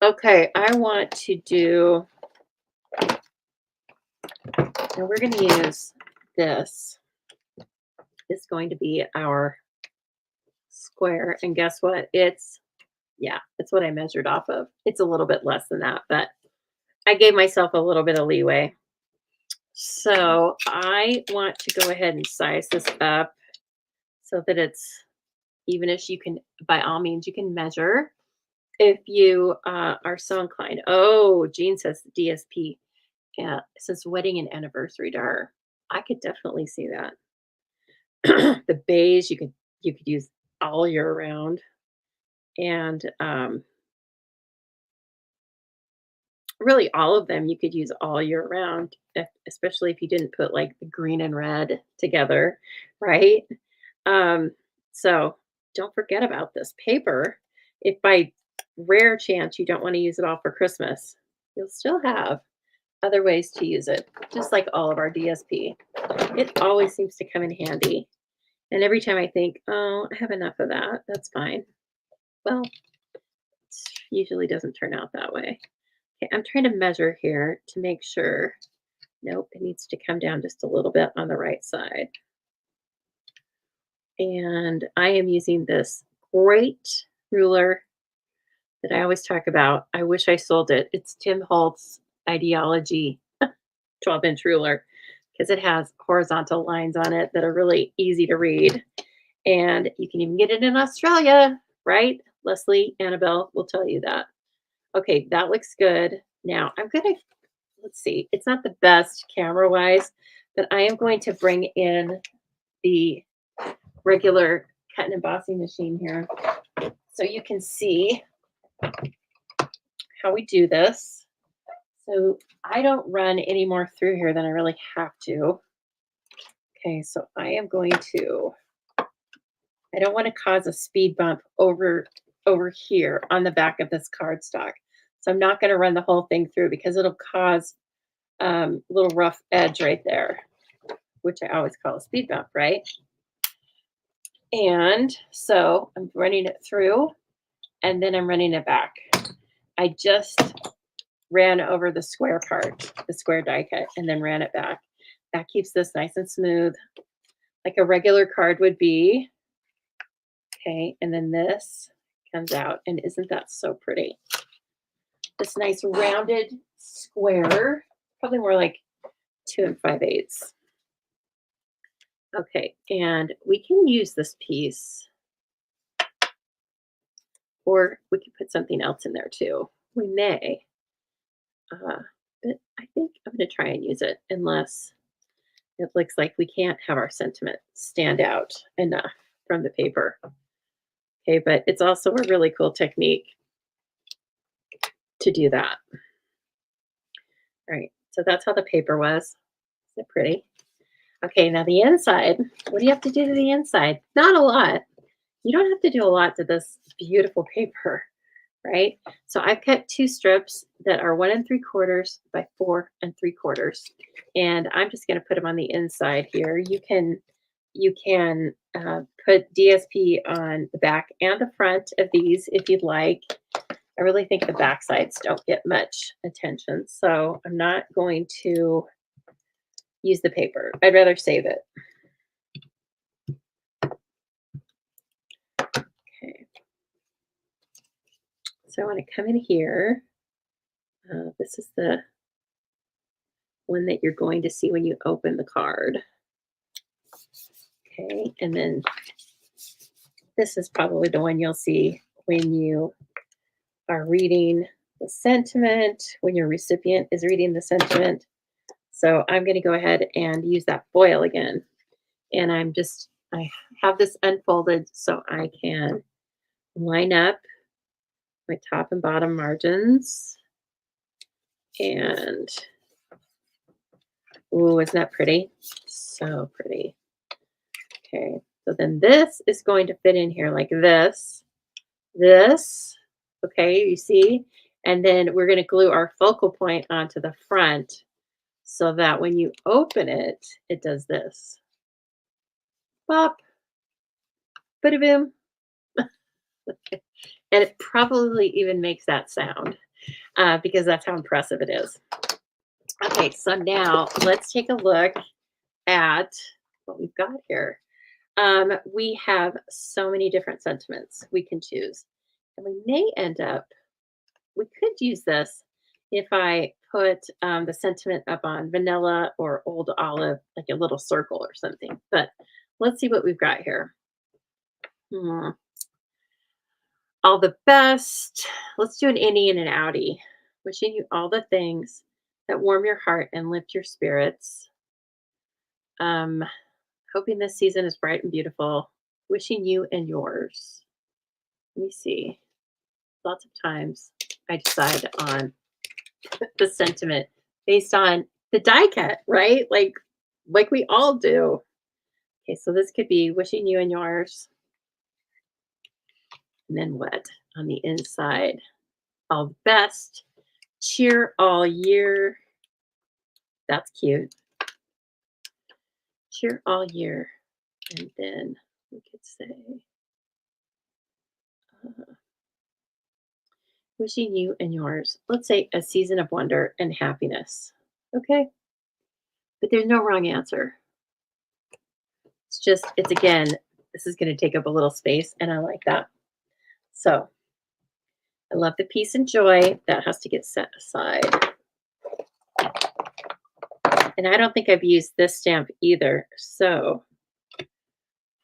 Okay, I want to do, and we're going to use this. It's going to be our square. And guess what? It's what I measured off of. It's a little bit less than that, but I gave myself a little bit of leeway. So I want to go ahead and size this up so that it's even-ish. You can, by all means, you can measure if you are so inclined. Oh, Jean says DSP. Yeah, it says wedding and anniversary dar. I could definitely see that. The beige you could use all year round, and really all of them you could use all year round, especially if you didn't put like the green and red together, right? So don't forget about this paper. If by rare chance you don't want to use it all for Christmas, you'll still have other ways to use it, just like all of our DSP. It always seems to come in handy. And every time I think, oh, I have enough of that, that's fine. Well, it usually doesn't turn out that way. Okay, I'm trying to measure here to make sure. Nope, it needs to come down just a little bit on the right side. And I am using this great ruler that I always talk about. I wish I sold it. It's Tim Holtz Ideology 12-inch ruler, because it has horizontal lines on it that are really easy to read. And you can even get it in Australia, right? Leslie, Annabelle will tell you that. Okay, that looks good. Now I'm going to, let's see, it's not the best camera-wise, but I am going to bring in the regular cut and embossing machine here so you can see how we do this. So I don't run any more through here than I really have to. Okay, so I am going to, I don't want to cause a speed bump over here on the back of this cardstock. So I'm not going to run the whole thing through because it'll cause a little rough edge right there, which I always call a speed bump, right? And so I'm running it through and then I'm running it back. I just ran over the square part, the square die cut, and then ran it back. That keeps this nice and smooth, like a regular card would be. Okay, and then this comes out, and isn't that so pretty? This nice rounded square, probably more like 2 5/8. Okay, and we can use this piece, or we can put something else in there too. We may, but I think I'm going to try and use it unless it looks like we can't have our sentiment stand out enough from the paper. Okay, but it's also a really cool technique to do that. All right, so that's how the paper was. Is it pretty? Okay, now the inside. What do you have to do to the inside? Not a lot. You don't have to do a lot to this beautiful paper, right? So I've cut two strips that are 1 3/4 by 4 3/4, and I'm just going to put them on the inside here. You can put DSP on the back and the front of these if you'd like. I really think the back sides don't get much attention, so I'm not going to use the paper. I'd rather save it. Okay. So I want to come in here. This is the one that you're going to see when you open the card. Okay, and then this is probably the one you'll see when you are reading the sentiment, when your recipient is reading the sentiment. So I'm going to go ahead and use that foil again. And I have this unfolded so I can line up my top and bottom margins. And, ooh, isn't that pretty? So pretty. Okay, so then this is going to fit in here like this, okay, you see? And then we're gonna glue our focal point onto the front so that when you open it, it does this. Bop, bada boom. And it probably even makes that sound because that's how impressive it is. Okay, so now let's take a look at what we've got here. We have so many different sentiments we can choose. And we may end up, we could use this if I put the sentiment up on vanilla or old olive, like a little circle or something. But let's see what we've got here. All the best. Let's do an innie and an outie. Wishing you all the things that warm your heart and lift your spirits. Um, Hoping this season is bright and beautiful. Wishing you and yours. Let me see. Lots of times I decide on the sentiment based on the die cut, right? Like we all do. Okay, so this could be wishing you and yours. And then what on the inside? All the best. Cheer all year. That's cute. Cheer all year. And then we could say, wishing you and yours, let's say a season of wonder and happiness. Okay. But there's no wrong answer. It's just, it's again, this is going to take up a little space, and I like that. So I love the peace and joy. That has to get set aside. And I don't think I've used this stamp either. So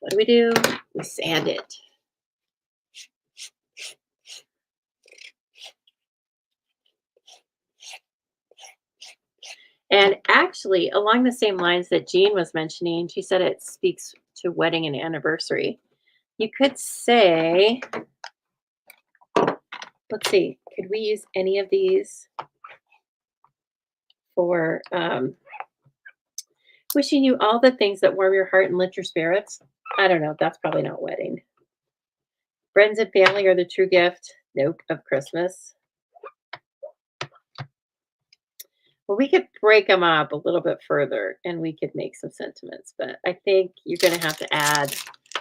what do? We sand it. And actually, along the same lines that Jean was mentioning, she said it speaks to wedding and anniversary. You could say, let's see, could we use any of these for wishing you all the things that warm your heart and lift your spirits? I don't know. That's probably not wedding. Friends and family are the true gift. Nope, of Christmas. Well, we could break them up a little bit further and we could make some sentiments, but I think you're going to have to add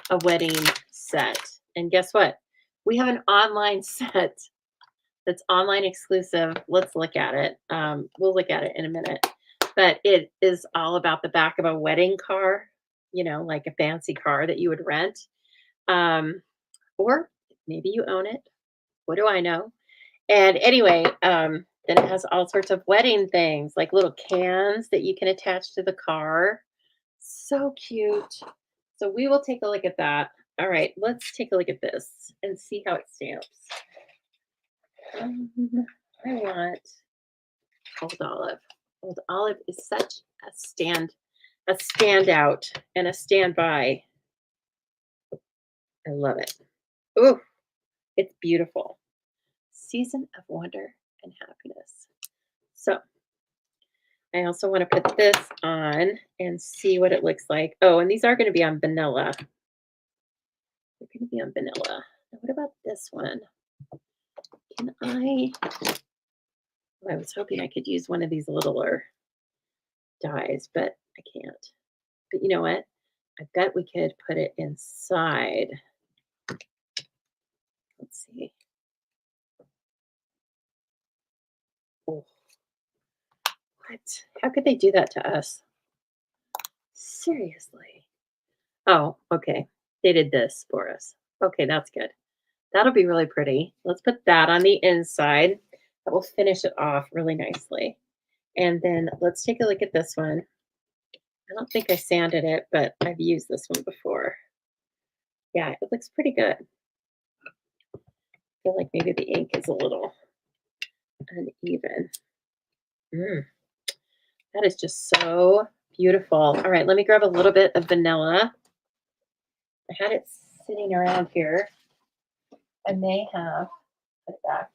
a wedding set. And guess what? We have an online set that's online exclusive. Let's look at it. We'll look at it in a minute. But it is all about the back of a wedding car, you know, like a fancy car that you would rent. Or maybe you own it. What do I know? And anyway, then it has all sorts of wedding things, like little cans that you can attach to the car. So cute. So we will take a look at that. All right, let's take a look at this and see how it stamps. I want Old Olive. Old Olive is such a standout and a standby. I love it. Ooh, it's beautiful. Season of wonder and happiness. So I also want to put this on and see what it looks like. Oh, and these are going to be on vanilla. They're going to be on vanilla. Now, what about this one? Can I? I was hoping I could use one of these littler dies, but I can't. But you know what? I bet we could put it inside. Let's see. Oh, what? How could they do that to us? Seriously. Oh, okay. They did this for us. Okay, that's good. That'll be really pretty. Let's put that on the inside. That will finish it off really nicely. And then let's take a look at this one. I don't think I sanded it, but I've used this one before. Yeah, it looks pretty good. I feel like maybe the ink is a little uneven. That is just so beautiful. All right, let me grab a little bit of vanilla. I had it sitting around here. I may have put it back.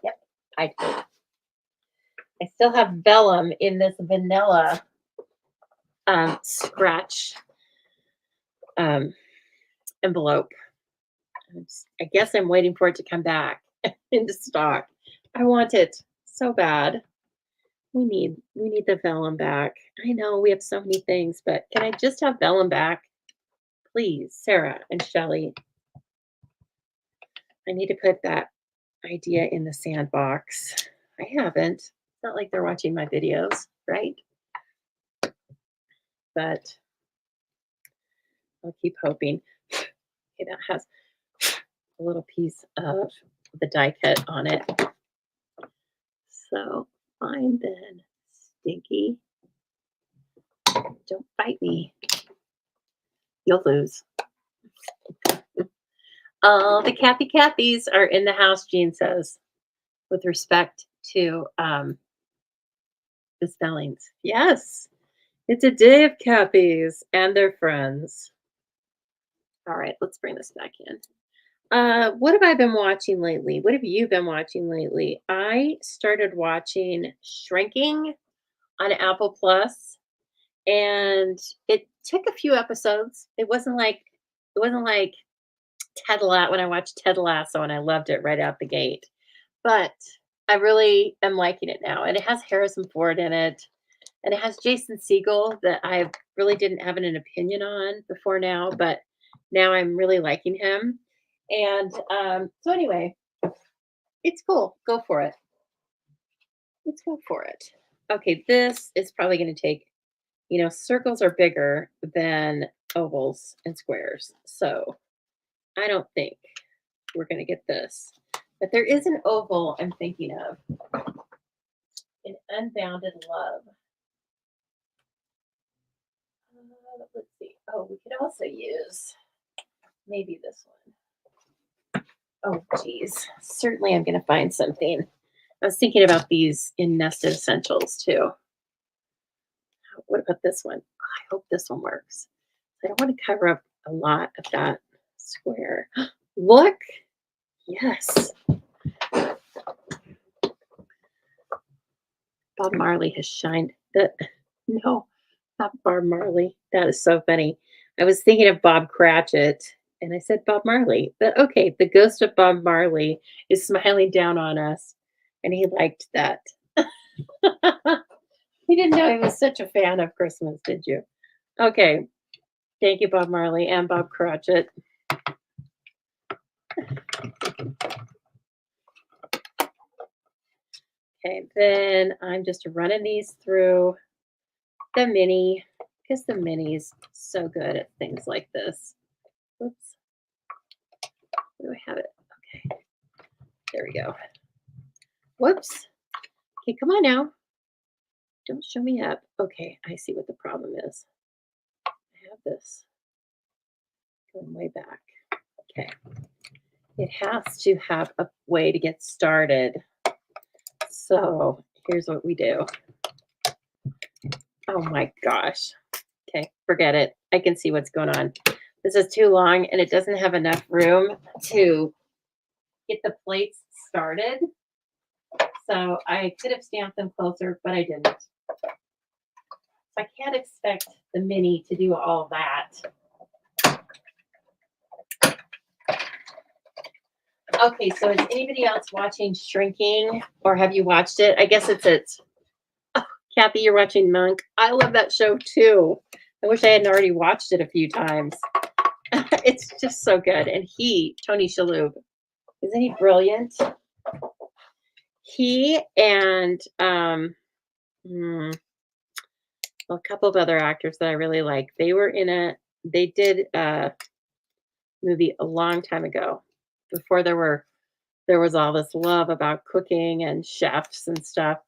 Yep, I did. I still have vellum in this vanilla scratch envelope. I guess I'm waiting for it to come back into stock. I want it so bad. We need the vellum back. I know we have so many things, but can I just have vellum back? Please, Sarah and Shelly. I need to put that idea in the sandbox. I haven't. It's not like they're watching my videos, right? But I'll keep hoping. Okay, that has a little piece of the die cut on it. So fine then, Stinky. Don't bite me. You'll lose. All the Kathy's are in the house, Jean says, with respect to the spellings. Yes, it's a day of Kathy's and their friends. All right, let's bring this back in. What have I been watching lately? What have you been watching lately? I started watching Shrinking on Apple Plus, and it took a few episodes. It wasn't like Ted Lasso when I watched Ted Lasso and I loved it right out the gate. But I really am liking it now. And it has Harrison Ford in it. And it has Jason Segel that I really didn't have an opinion on before now, but now I'm really liking him. And so anyway, it's cool. Go for it. Let's go for it. Okay, this is probably going to take, circles are bigger than ovals and squares. So I don't think we're going to get this. But there is an oval I'm thinking of. An Unbounded Love. Let's see. Oh, we could also use maybe this one. Oh, geez. Certainly I'm going to find something. I was thinking about these in Nested Essentials too. What about this one? I hope this one works. I don't want to cover up a lot of that square. Look. Yes. Bob Marley has shined. No, not Bob Marley. That is so funny. I was thinking of Bob Cratchit, and I said Bob Marley. But okay, the ghost of Bob Marley is smiling down on us, and he liked that. You didn't know he was such a fan of Christmas, did you? Okay. Thank you, Bob Marley and Bob Cratchit. Okay, then I'm just running these through the mini because the mini's so good at things like this. Oops. Where do I have it? Okay. There we go. Whoops. Okay, come on now. Don't show me up. Okay, I see what the problem is. I have this going way back. Okay. It has to have a way to get started. So here's what we do. Oh my gosh. Okay, forget it. I can see what's going on. This is too long and it doesn't have enough room to get the plates started. So I could have stamped them closer, but I didn't. I can't expect the mini to do all that. Okay, so is anybody else watching Shrinking, or have you watched it? I guess it's oh, Kathy, you're watching Monk. I love that show too. I wish I hadn't already watched it a few times. It's just so good. And Tony Shalhoub, isn't he brilliant? He and a couple of other actors that I really like. They did a movie a long time ago, before there was all this love about cooking and chefs and stuff.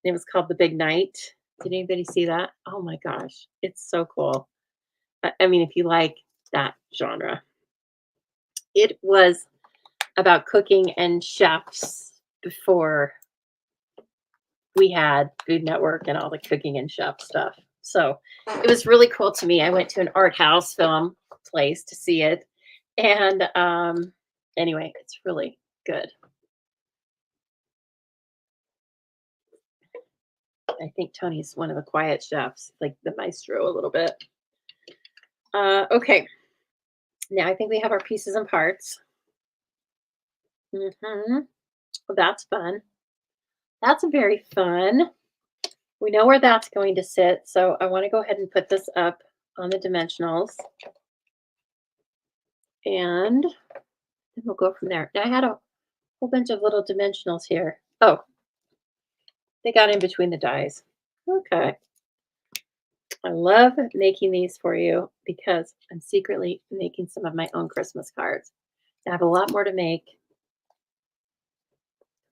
And it was called The Big Night. Did anybody see that? Oh my gosh, it's so cool. I mean, if you like that genre, it was about cooking and chefs before we had Food Network and all the cooking and chef stuff. So it was really cool to me. I went to an art house film place to see it. And anyway, it's really good. I think Tony's one of the quiet chefs, like the maestro a little bit. Okay. Now I think we have our pieces and parts. Well, that's fun. That's very fun. We know where that's going to sit. So I want to go ahead and put this up on the dimensionals. And then we'll go from there. Now I had a whole bunch of little dimensionals here. Oh, they got in between the dies. Okay. I love making these for you because I'm secretly making some of my own Christmas cards. I have a lot more to make.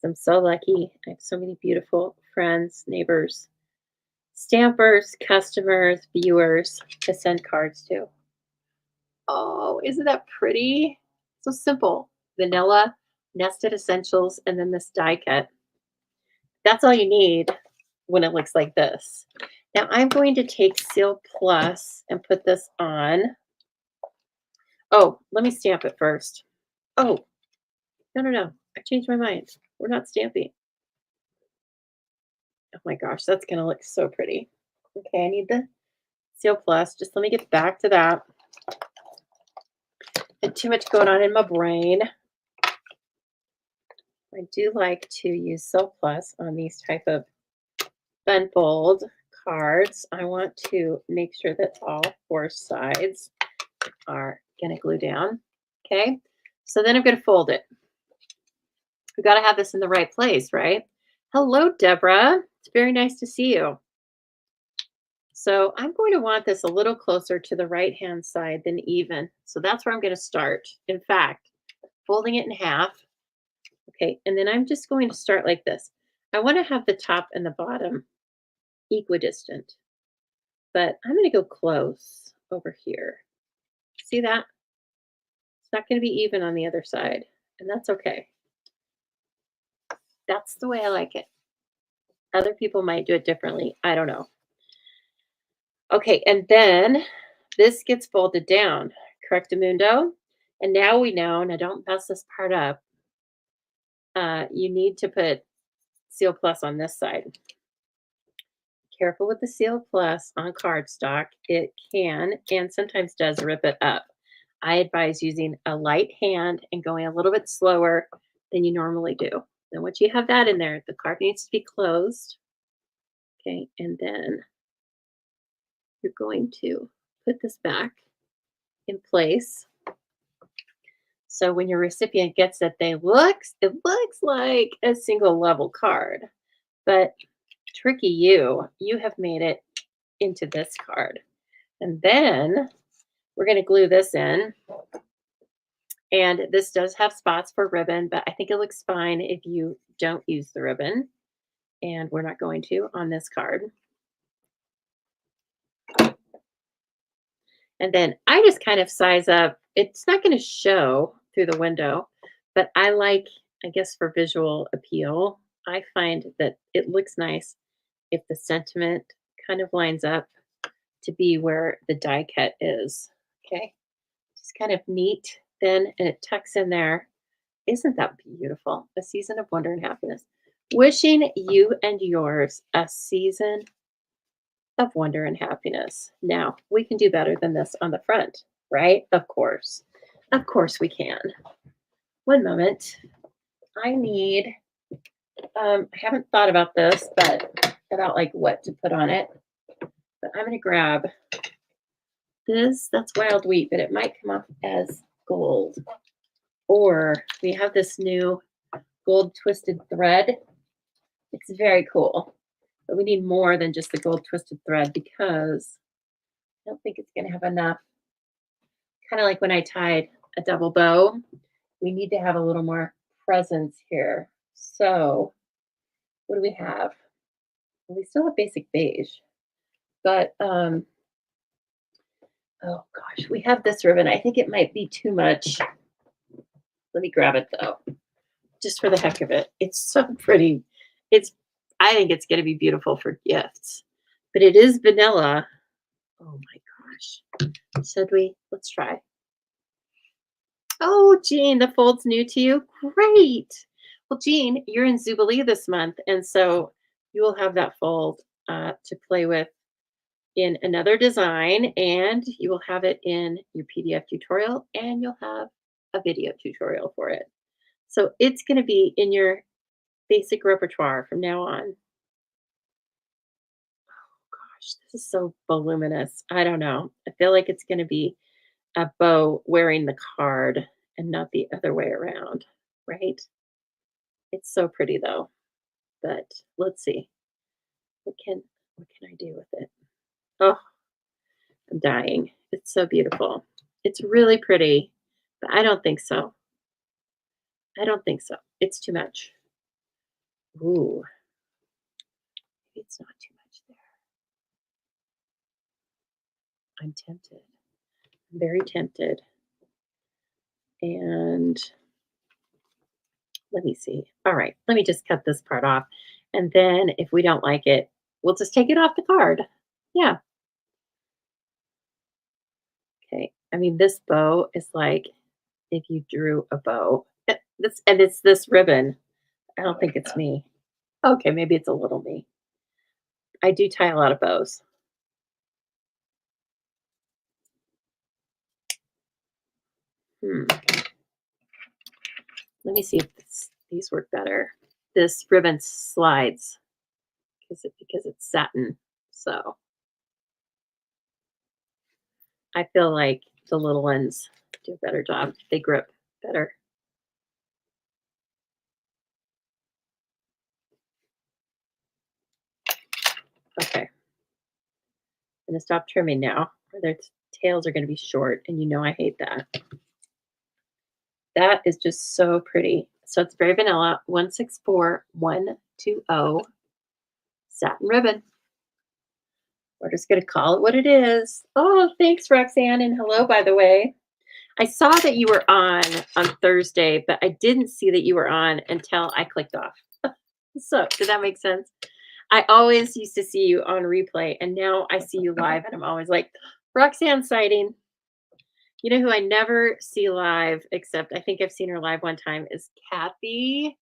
I'm so lucky. I have so many beautiful friends, neighbors, stampers, customers, viewers to send cards to. Oh, isn't that pretty? So simple. Vanilla, nested essentials, and then this die cut. That's all you need when it looks like this. Now I'm going to take Seal Plus and put this on. Oh, let me stamp it first. Oh, no. I changed my mind. We're not stamping. Oh my gosh, that's going to look so pretty. Okay, I need the Seal Plus. Just let me get back to that. Had too much going on in my brain. I do like to use Seal Plus on these type of fun fold cards. I want to make sure that all four sides are going to glue down. Okay, so then I'm going to fold it. We got to have this in the right place, right? Hello, Deborah. It's very nice to see you. So I'm going to want this a little closer to the right-hand side than even. So that's where I'm going to start. In fact, folding it in half. Okay, and then I'm just going to start like this. I want to have the top and the bottom equidistant, but I'm going to go close over here. See that? It's not going to be even on the other side, and that's okay. That's the way I like it. Other people might do it differently. I don't know. Okay, and then this gets folded down, correctamundo. And now we know, now don't mess this part up, you need to put Seal Plus on this side. Careful with the Seal Plus on cardstock. It can, and sometimes does, rip it up. I advise using a light hand and going a little bit slower than you normally do. Then once you have that in there, the card needs to be closed. Okay, and then you're going to put this back in place. So when your recipient gets it, it looks like a single level card. But tricky you have made it into this card. And then we're going to glue this in. And this does have spots for ribbon, but I think it looks fine if you don't use the ribbon. And we're not going to on this card. And then I just kind of size up. It's not going to show through the window, but I like, I guess for visual appeal, I find that it looks nice if the sentiment kind of lines up to be where the die cut is. Okay, just kind of neat then, and it tucks in there. Isn't that beautiful? A season of wonder and happiness. Wishing you and yours a season of wonder and happiness. Now, we can do better than this on the front, right? Of course. Of course we can. One moment. I need, I haven't thought about this, but about like what to put on it. But I'm going to grab this. That's wild wheat, but it might come off as gold. Or we have this new gold twisted thread. It's very cool. But we need more than just the gold twisted thread because I don't think it's going to have enough. Kind of like when I tied a double bow, we need to have a little more presence here. So what do we have? Well, we still have basic beige, but oh gosh, we have this ribbon. I think it might be too much. Let me grab it though, just for the heck of it. It's so pretty. I think it's going to be beautiful for gifts, but it is vanilla. Oh my gosh. Should we? Let's try. Oh, Jean, the fold's new to you. Great. Well, Jean, you're in Zoobilee this month, and so you will have that fold to play with in another design, and you will have it in your PDF tutorial, and you'll have a video tutorial for it. So it's going to be in your basic repertoire from now on. Oh gosh, this is so voluminous. I don't know. I feel like it's going to be a bow wearing the card and not the other way around, right? It's so pretty though. But let's see. What can I do with it? Oh, I'm dying. It's so beautiful. It's really pretty, but I don't think so. I don't think so. It's too much. Ooh, maybe it's not too much there. I'm tempted. I'm very tempted. And let me see. All right, let me just cut this part off. And then if we don't like it, we'll just take it off the card. Yeah. Okay. I mean, this bow is like if you drew a bow. It's this ribbon. I don't think it's me. Okay, maybe it's a little me. I do tie a lot of bows. Let me see if these work better. This ribbon slides because it's satin. So I feel like the little ones do a better job. They grip better. Okay. I'm going to stop trimming now, or their tails are going to be short, and you know I hate that. That is just so pretty. So it's very vanilla, 164120 satin ribbon. We're just going to call it what it is. Oh, thanks, Roxanne, and hello, by the way. I saw that you were on Thursday, but I didn't see that you were on until I clicked off. So did that make sense? I always used to see you on replay, and now I see you live, and I'm always like, Roxanne sighting. You know who I never see live, except I think I've seen her live one time, is Kathy.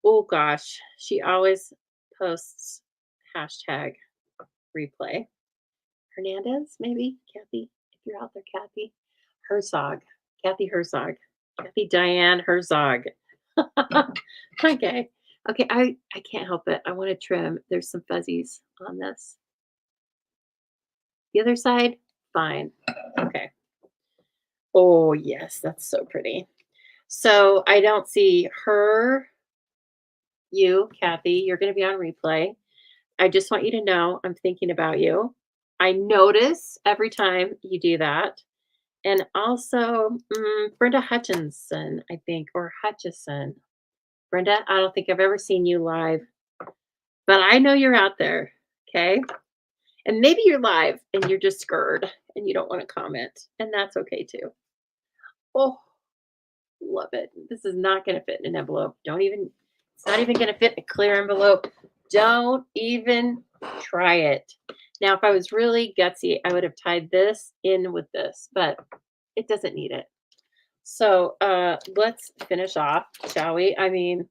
Oh gosh, she always posts hashtag replay. Hernandez, maybe? Kathy, if you're out there, Kathy. Herzog. Kathy Herzog. Kathy Diane Herzog. Okay. Okay, I can't help it. I want to trim. There's some fuzzies on this. The other side, fine. Okay. Oh, yes, that's so pretty. So I don't see her, you, Kathy. You're going to be on replay. I just want you to know I'm thinking about you. I notice every time you do that. And also Brenda Hutchinson, I think, or Hutchison. Brenda, I don't think I've ever seen you live, but I know you're out there, okay? And maybe you're live and you're just scared and you don't want to comment, and that's okay too. Oh, love it. This is not going to fit in an envelope. It's not even going to fit in a clear envelope. Don't even try it. Now, if I was really gutsy, I would have tied this in with this, but it doesn't need it. So let's finish off, shall we? I mean,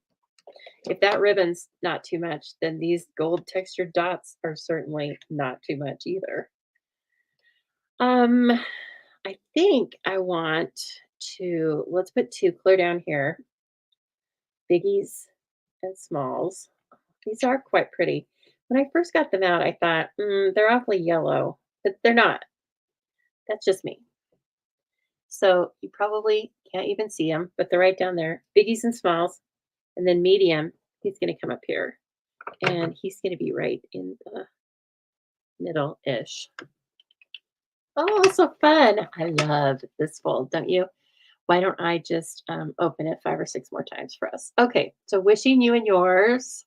If that ribbon's not too much, then these gold textured dots are certainly not too much either. Um, I think I want to, let's put two clear down here, biggies and smalls. These are quite pretty. When I first got them out, I thought, they're awfully yellow, but they're not. That's just me. So you probably can't even see them, but they're right down there. Biggies and smalls, and then medium. He's going to come up here, and he's going to be right in the middle-ish. Oh, so fun. I love this fold, don't you? Why don't I just open it 5 or 6 more times for us? Okay, so wishing you and yours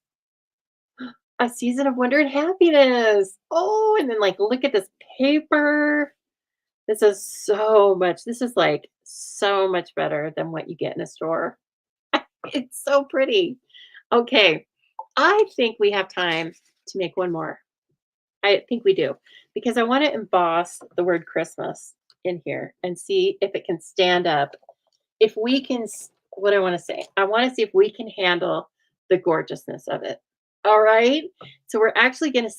a season of wonder and happiness. Oh, and then like look at this paper. This is so much. This is like so much better than what you get in a store. It's so pretty. Okay, I think we have time to make one more. I think we do because I want to emboss the word Christmas in here and see if it can stand up. If we can, what I want to say, I want to see if we can handle the gorgeousness of it. All right. So we're actually going to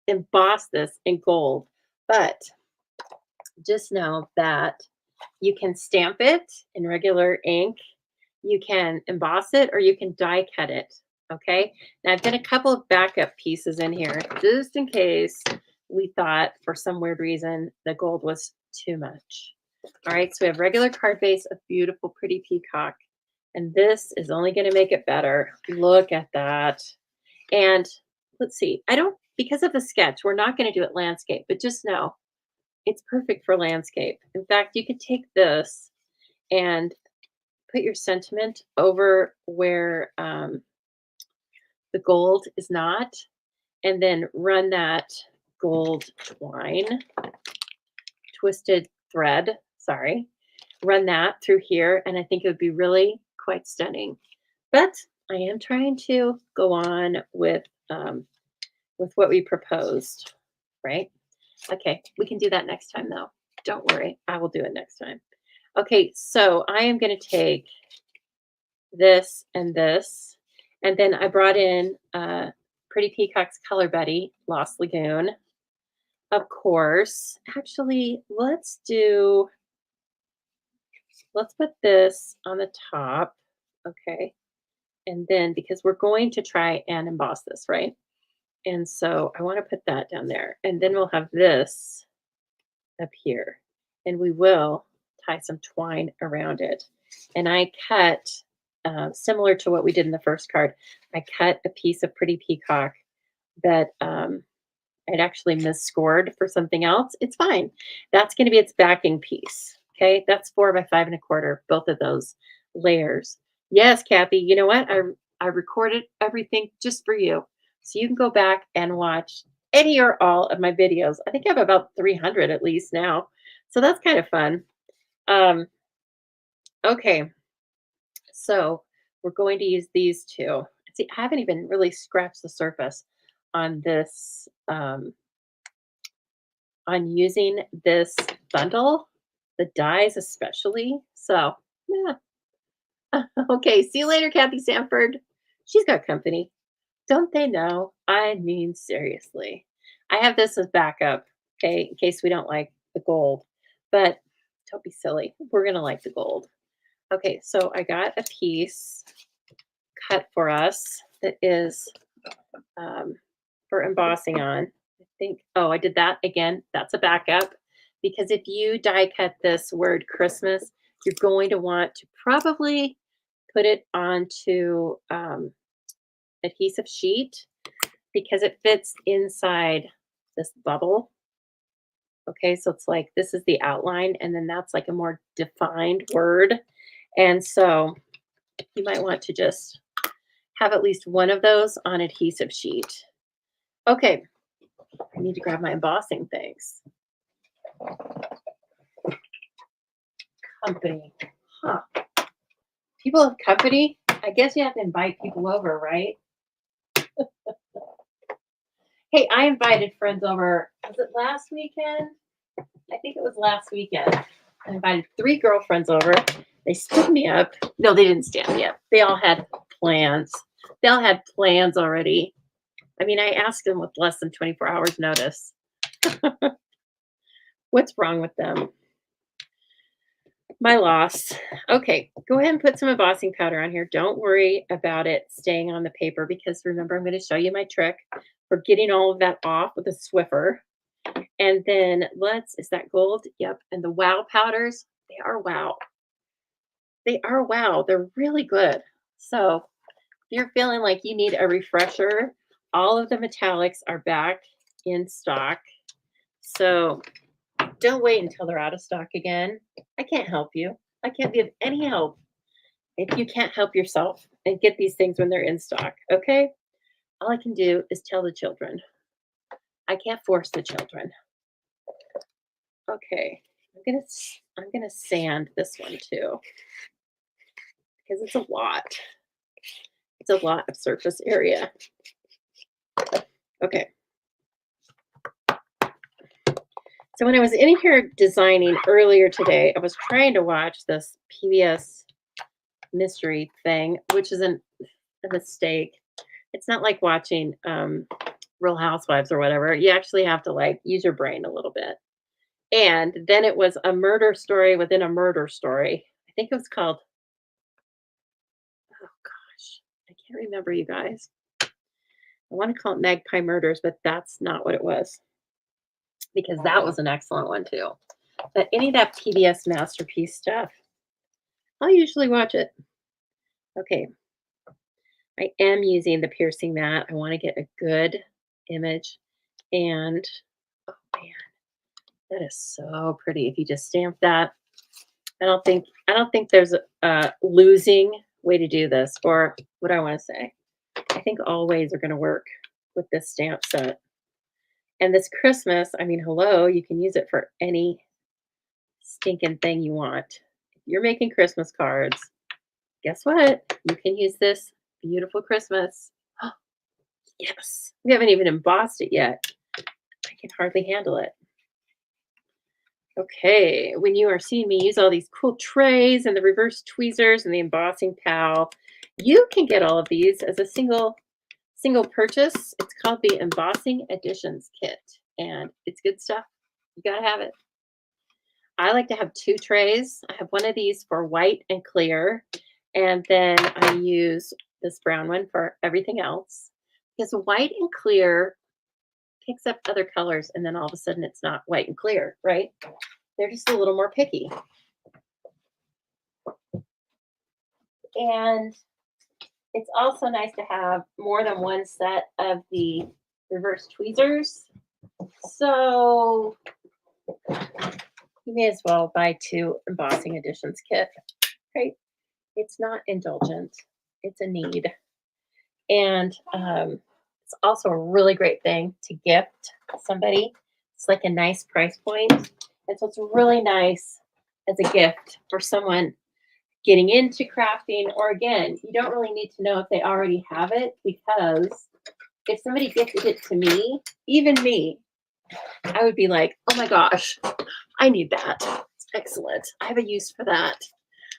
emboss this in gold, but just know that you can stamp it in regular ink. You can emboss it or you can die cut it. Okay. Now I've done a couple of backup pieces in here just in case we thought for some weird reason the gold was too much. All right. So we have regular card base, a beautiful, pretty peacock. And this is only going to make it better. Look at that. And let's see. Because of the sketch, we're not going to do it landscape, but just know it's perfect for landscape. In fact, you could take this and put your sentiment over where the gold is not, and then run that gold twine, twisted thread, sorry, run that through here, and I think it would be really quite stunning. But I am trying to go on with what we proposed, right? Okay, we can do that next time though. Don't worry, I will do it next time. Okay, so I am going to take this, and then I brought in Pretty Peacock's Color Buddy, Lost Lagoon. Of course, actually, let's put this on the top, okay? And then because we're going to try and emboss this, right? And so I want to put that down there, and then we'll have this up here, and we will tie some twine around it. And I cut, similar to what we did in the first card, I cut a piece of Pretty Peacock that I'd actually misscored for something else. It's fine. That's going to be its backing piece. Okay, that's 4 by 5 1/4, both of those layers. Yes, Kathy, you know what? I recorded everything just for you. So you can go back and watch any or all of my videos. I think I have about 300 at least now. So that's kind of fun. Okay, so we're going to use these two. See, I haven't even really scratched the surface on this, on using this bundle, the dies especially. So, yeah. Okay, see you later, Kathy Sanford. She's got company. Don't they know? I mean, seriously. I have this as backup, okay, in case we don't like the gold. But don't be silly. We're going to like the gold. Okay, so I got a piece cut for us that is for embossing on. I think, oh, I did that again. That's a backup. Because if you die cut this word Christmas, you're going to want to probably put it onto adhesive sheet because it fits inside this bubble. Okay, so it's like this is the outline, and then that's like a more defined word. And so you might want to just have at least one of those on adhesive sheet. Okay, I need to grab my embossing things. Company. Huh. People have company? I guess you have to invite people over, right? Hey, I invited friends over. Was it last weekend? I think it was last weekend. I invited 3 girlfriends over. They stood me up. No, they didn't stand me up. They all had plans. They'll had plans already. I mean, I asked them with less than 24 hours notice. What's wrong with them? My loss. Okay, go ahead and put some embossing powder on here. Don't worry about it staying on the paper because remember, I'm going to show you my trick for getting all of that off with a Swiffer. And then is that gold? Yep. And the wow powders, they are wow. They are wow. They're really good. So if you're feeling like you need a refresher, all of the metallics are back in stock. So don't wait until they're out of stock again. I can't help you. I can't be of any help if you can't help yourself and get these things when they're in stock. Okay? All I can do is tell the children. I can't force the children. Okay. I'm gonna sand this one too because it's a lot. It's a lot of surface area. Okay. So when I was in here designing earlier today, I was trying to watch this PBS mystery thing, which is a mistake. It's not like watching Real Housewives or whatever. You actually have to like use your brain a little bit. And then it was a murder story within a murder story. I think it was called, oh gosh, I can't remember, you guys. I want to call it Magpie Murders, but that's not what it was because that was an excellent one too. But any of that PBS Masterpiece stuff, I'll usually watch it. Okay. I am using the piercing mat. I want to get a good image. And oh man, that is so pretty. If you just stamp that, I don't think there's a losing way to do this, or what I want to say. I think all ways are going to work with this stamp set. And this Christmas, I mean, hello, you can use it for any stinking thing you want. If you're making Christmas cards, guess what? You can use this beautiful Christmas. Yes, we haven't even embossed it yet. I can hardly handle it. Okay, when you are seeing me use all these cool trays and the reverse tweezers and the embossing pal, you can get all of these as a single purchase. It's called the Embossing Editions Kit, and it's good stuff. You gotta have it. I like to have 2 trays. I have one of these for white and clear, and then I use this brown one for everything else. Because white and clear picks up other colors, and then all of a sudden it's not white and clear, right? They're just a little more picky. And it's also nice to have more than one set of the reverse tweezers. So you may as well buy 2 embossing editions kit, right? It's not indulgent, it's a need. And it's also a really great thing to gift somebody. It's like a nice price point. And so it's really nice as a gift for someone getting into crafting, or again, you don't really need to know if they already have it, because if somebody gifted it to me, even me, I would be like, oh my gosh, I need that. Excellent. I have a use for that.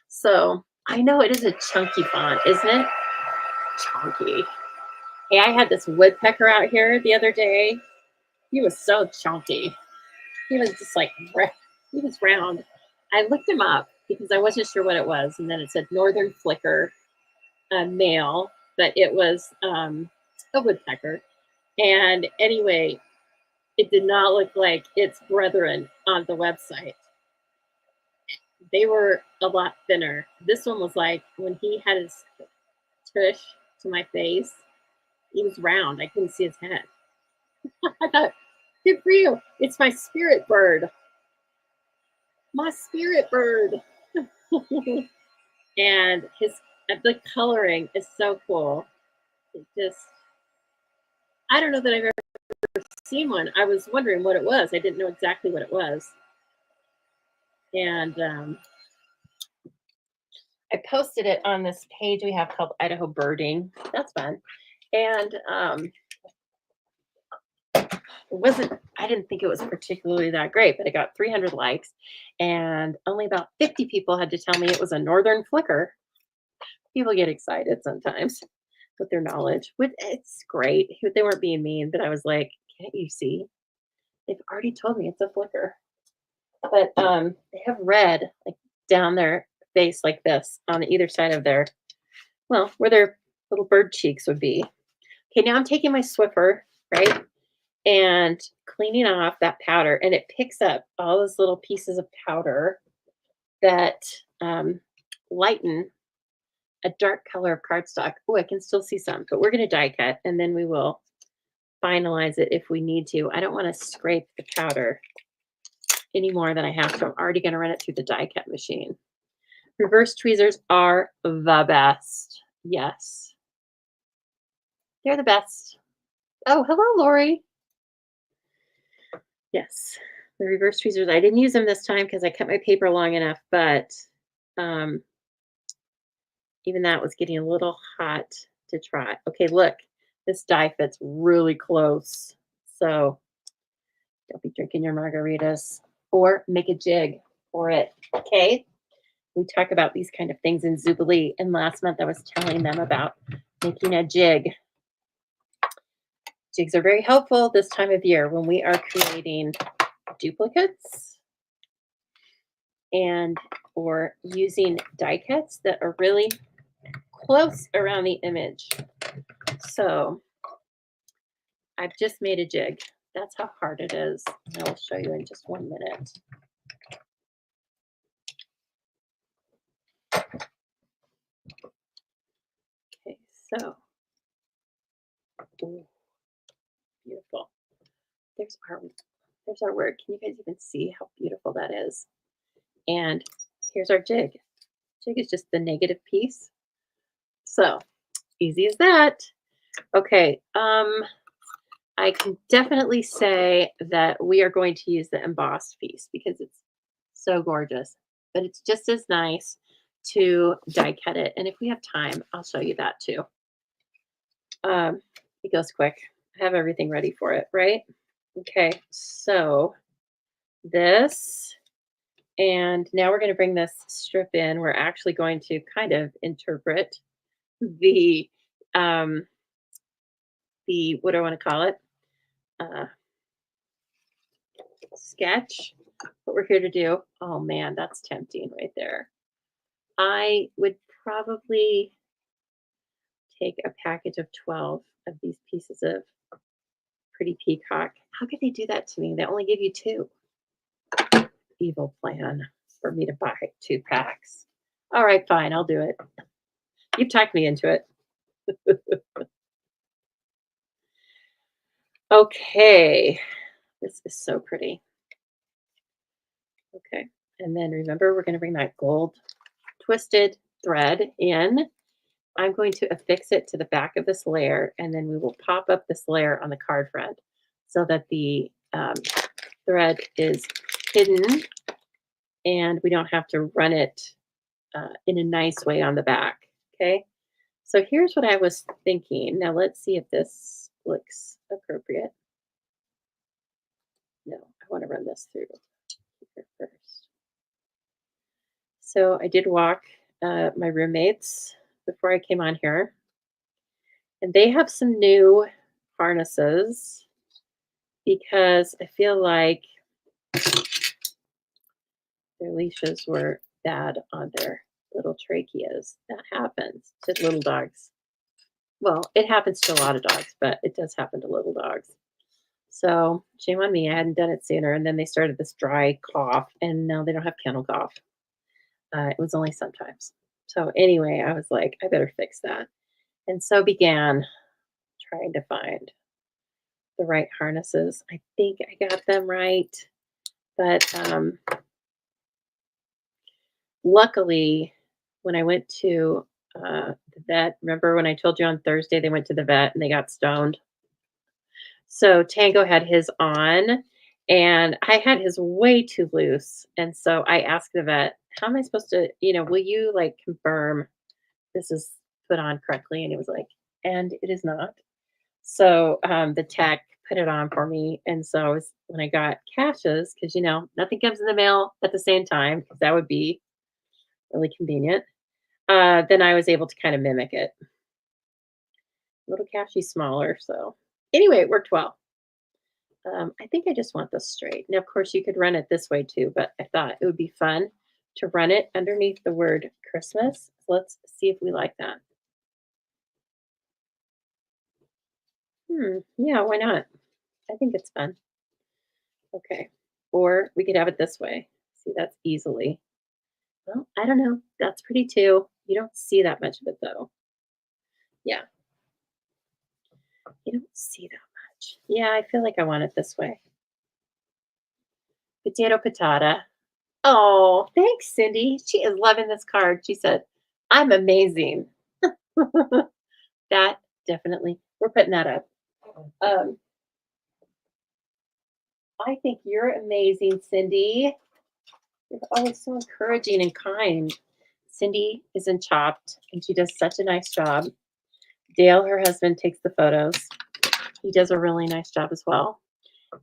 So I know it is a chunky font, isn't it? Chunky. Hey, I had this woodpecker out here the other day. He was so chunky. He was just like, he was round. I looked him up because I wasn't sure what it was. And then it said Northern Flicker male, but it was a woodpecker. And anyway, it did not look like its brethren on the website. They were a lot thinner. This one was like, when he had his tush to my face, he was round. I couldn't see his head. I thought, good for you. It's my spirit bird. My spirit bird. And the coloring is so cool. It just, I don't know that I've ever seen one. I was wondering what it was. I didn't know exactly what it was. And I posted it on this page we have called Idaho Birding. That's fun. And I didn't think it was particularly that great, but it got 300 likes, and only about 50 people had to tell me it was a Northern Flicker. People get excited sometimes. with their knowledge. It's great. They weren't being mean, but I was like, can't you see? They've already told me it's a flicker. But they have red like down their face like this on either side of their, well, where their little bird cheeks would be. Okay, now I'm taking my Swiffer, right? And cleaning off that powder, and it picks up all those little pieces of powder that lighten a dark color of cardstock. Oh, I can still see some, but we're going to die cut, and then we will finalize it if we need to. I don't want to scrape the powder any more than I have to. I'm already going to run it through the die cut machine. Reverse tweezers are the best. Yes. They're the best. Oh, hello, Lori. Yes, the reverse tweezers. I didn't use them this time because I cut my paper long enough, but even that was getting a little hot to try. Okay, look, this die fits really close. So don't be drinking your margaritas or make a jig for it. Okay. We talk about these kind of things in Zoobilee. And last month I was telling them about making a jig. Jigs are very helpful this time of year when we are creating duplicates and or using die cuts that are really close around the image. So I've just made a jig. That's how hard it is. And I will show you in just 1 minute. Okay, so ooh, beautiful. There's our work. Can you guys even see how beautiful that is? And here's our jig. Jig is just the negative piece. So easy as that. Okay, I can definitely say that we are going to use the embossed piece because it's so gorgeous, but it's just as nice to die cut it. And if we have time, I'll show you that too. It goes quick. I have everything ready for it, right? Okay, so this, and now we're going to bring this strip in. We're actually going to kind of interpret the what do I want to call it? Sketch. What we're here to do. Oh man, that's tempting right there. I would probably take a package of 12 of these pieces of Pretty Peacock. How could they do that to me? They only give you 2. Evil plan for me to buy 2 packs. All right, fine, I'll do it. You've talked me into it. Okay, this is so pretty. Okay, and then remember, we're going to bring that gold twisted thread in. I'm going to affix it to the back of this layer, and then we will pop up this layer on the card front so that the thread is hidden and we don't have to run it in a nice way on the back. Okay, so here's what I was thinking. Now let's see if this looks appropriate. No, I want to run this through here first. So I did walk my roommates before I came on here, and they have some new harnesses because I feel like their leashes were bad on their little tracheas. That happens to little dogs. Well, it happens to a lot of dogs, but it does happen to little dogs. So shame on me. I hadn't done it sooner. And then they started this dry cough, and now they don't have kennel cough. It was only sometimes. So anyway, I was like, I better fix that. And so began trying to find the right harnesses. I think I got them right. But luckily, when I went to the vet, remember when I told you on Thursday they went to the vet and they got stoned? So Tango had his on, and I had his way too loose. And so I asked the vet, how am I supposed to, will you like confirm this is put on correctly? And he was like, and it is not. So the tech put it on for me. And so when I got caches, because, nothing comes in the mail at the same time, because that would be really convenient. Then I was able to kind of mimic it. Little cashy smaller. So anyway, it worked well. I think I just want this straight. Now, of course, you could run it this way too, but I thought it would be fun to run it underneath the word Christmas. Let's see if we like that. Yeah, why not? I think it's fun. Okay. Or we could have it this way. See, that's easily. Well, I don't know. That's pretty too. You don't see that much of it though. Yeah, you don't see that much. Yeah, I feel like I want it this way. Potato patata. Oh, thanks, Cindy. She is loving this card. She said, I'm amazing. That definitely, we're putting that up. Um, I think you're amazing, Cindy. You're always so encouraging and kind. Cindy is in Chopped, and she does such a nice job. Dale, her husband, takes the photos. He does a really nice job as well.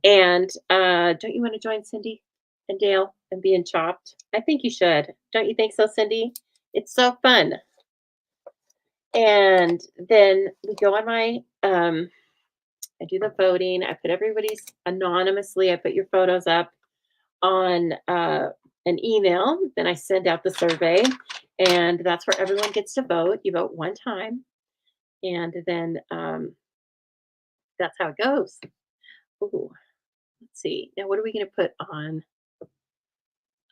And don't you want to join Cindy and Dale and be in Chopped? I think you should. Don't you think so, Cindy? It's so fun. And then we go on my I do the voting. I put everybody's anonymously. I put your photos up on an email. Then I send out the survey, and that's where everyone gets to vote. You vote one time, and then that's how it goes. Ooh, let's see. Now, what are we going to put on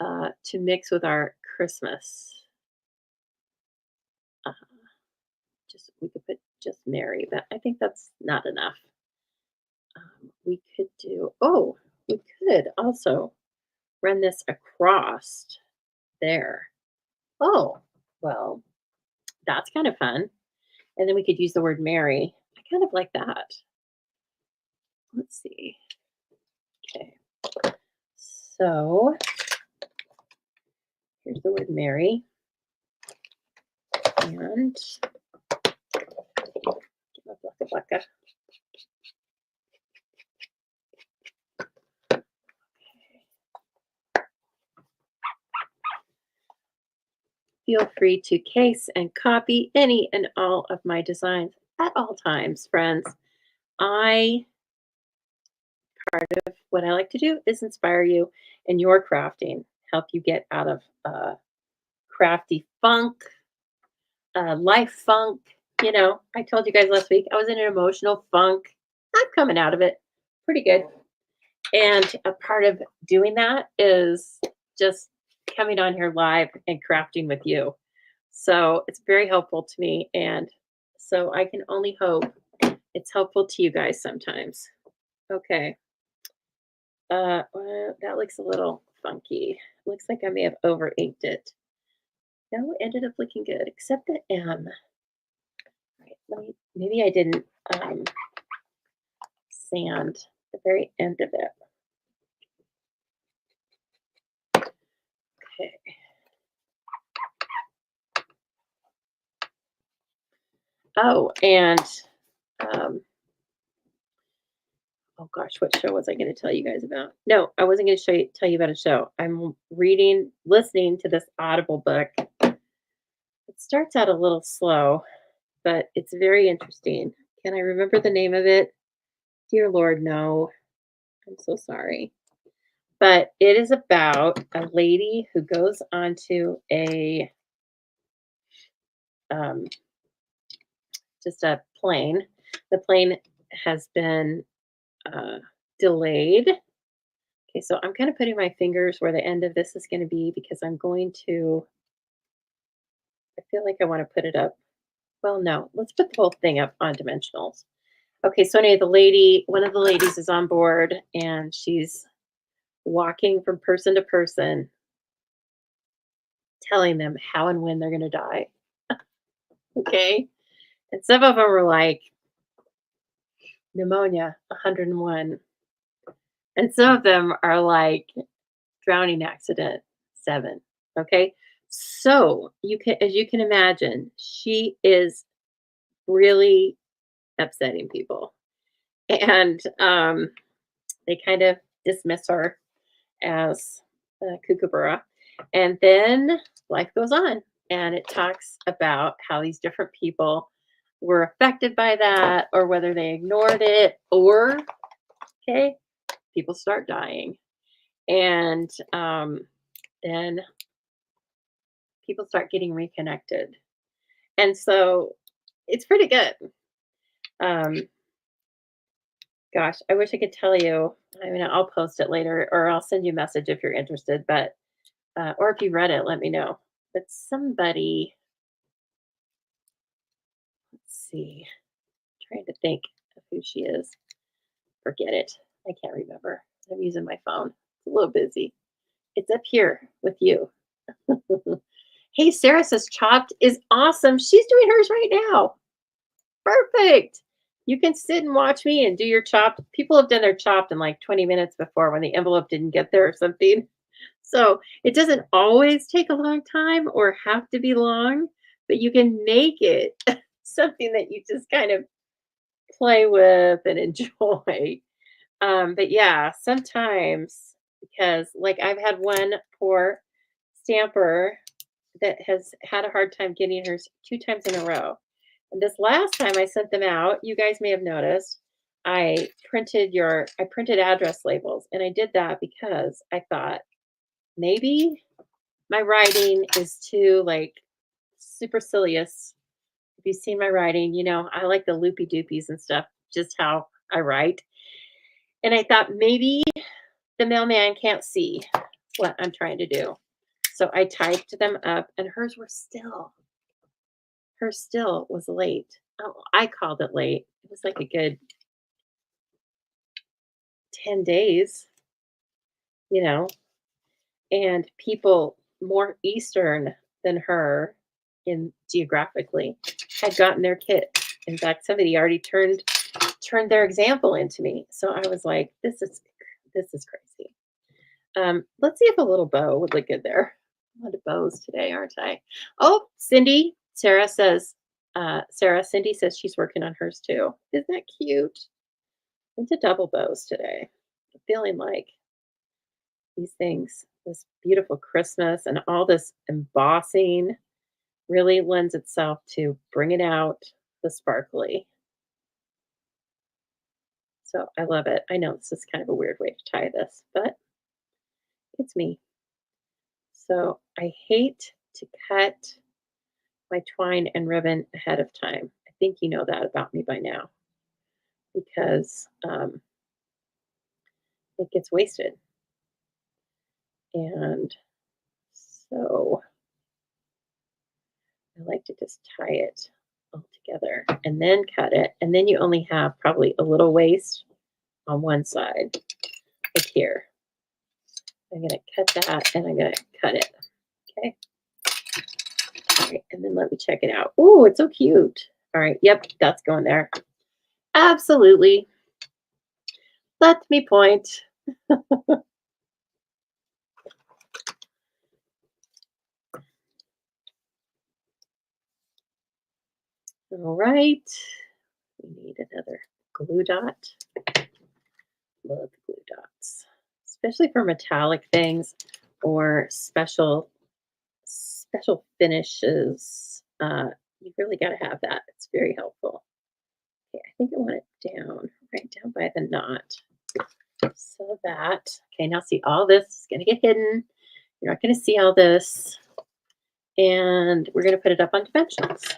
to mix with our Christmas? Uh, just we could put just Mary, but I think that's not enough. We could do. Oh, we could also run this across there. Oh, well, that's kind of fun. And then we could use the word Mary. I kind of like that. Let's see. Okay. So here's the word Mary. And blacka, blacka. Feel free to case and copy any and all of my designs at all times, friends. Part of what I like to do is inspire you in your crafting, help you get out of crafty funk, life funk. You know, I told you guys last week I was in an emotional funk. I'm coming out of it pretty good. And a part of doing that is just coming on here live and crafting with you. So it's very helpful to me. And so I can only hope it's helpful to you guys sometimes. Okay. Well, that looks a little funky. Looks like I may have over inked it. No, it ended up looking good, except the M. Right, maybe I didn't sand the very end of it. Okay. Oh, and um, oh gosh, what show was I going to tell you guys about? No, I wasn't going to tell you about a show. I'm listening to this Audible book. It starts out a little slow, but it's very interesting. Can I remember the name of it? Dear Lord, no. I'm so sorry. But it is about a lady who goes onto a um, just a plane. The plane has been delayed. Okay, so I'm kind of putting my fingers where the end of this is going to be because I'm going to, I feel like I want to put it up. Well, no, let's put the whole thing up on dimensionals. Okay, so anyway, one of the ladies is on board and she's walking from person to person, telling them how and when they're going to die. Okay. And some of them are like pneumonia, 101. And some of them are like drowning accident, 7. Okay. So as you can imagine, she is really upsetting people. And they kind of dismiss her as a kookaburra. And then life goes on. And it talks about how these different people were affected by that or whether they ignored it, or, okay, people start dying. And then people start getting reconnected. And so it's pretty good. Um, gosh, I wish I could tell you. I mean, I'll post it later or I'll send you a message if you're interested, but or if you read it, let me know. But somebody, let's see, trying to think of who she is. Forget it. I can't remember. I'm using my phone. It's a little busy. It's up here with you. Hey, Sarah says chopped is awesome. She's doing hers right now. Perfect. You can sit and watch me and do your chopped. People have done their chopped in like 20 minutes before when the envelope didn't get there or something. So it doesn't always take a long time or have to be long, but you can make it something that you just kind of play with and enjoy. But yeah, sometimes because like I've had one poor stamper that has had a hard time getting hers 2 times in a row. And this last time I sent them out, you guys may have noticed, I printed address labels, and I did that because I thought maybe my writing is too like supercilious. If you've seen my writing, you know, I like the loopy doopies and stuff, just how I write. And I thought maybe the mailman can't see what I'm trying to do. So I typed them up and hers still was late. Oh, I called it late. It was like a good 10 days, you know, and people more Eastern than her in geographically had gotten their kit. In fact, somebody already turned their example into me. So I was like, this is crazy. Let's see if a little bow would look good there. A lot of bows today, aren't I? Oh, Cindy says she's working on hers too. Isn't that cute? Into double bows today. I'm feeling like these things, this beautiful Christmas and all this embossing really lends itself to bringing out the sparkly. So I love it. I know this is kind of a weird way to tie this, but it's me. So I hate to cut my twine and ribbon ahead of time. I think you know that about me by now because it gets wasted. And so I like to just tie it all together and then cut it. And then you only have probably a little waste on one side, like here. I'm going to cut that and I'm going to cut it. Okay. All right. And then let me check it out. Oh, it's so cute. All right. Yep. That's going there. Absolutely. Let me point. All right. We need another glue dot. Love glue dots, especially for metallic things or special finishes. You really got to have that. It's very helpful. Okay, I think I want it down, right down by the knot. So that, okay, now see all this is going to get hidden. You're not going to see all this. And we're going to put it up on dimensionals.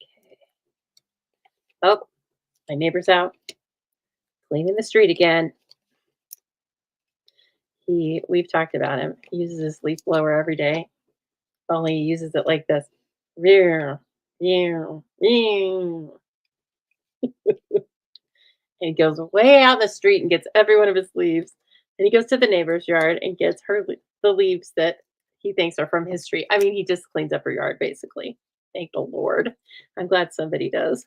Okay. Oh, my neighbor's out cleaning the street again. We've talked about him. He uses his leaf blower every day. Only he uses it like this. And he goes way out in the street and gets every one of his leaves. And he goes to the neighbor's yard and gets the leaves that he thinks are from his tree. I mean, he just cleans up her yard basically. Thank the Lord. I'm glad somebody does.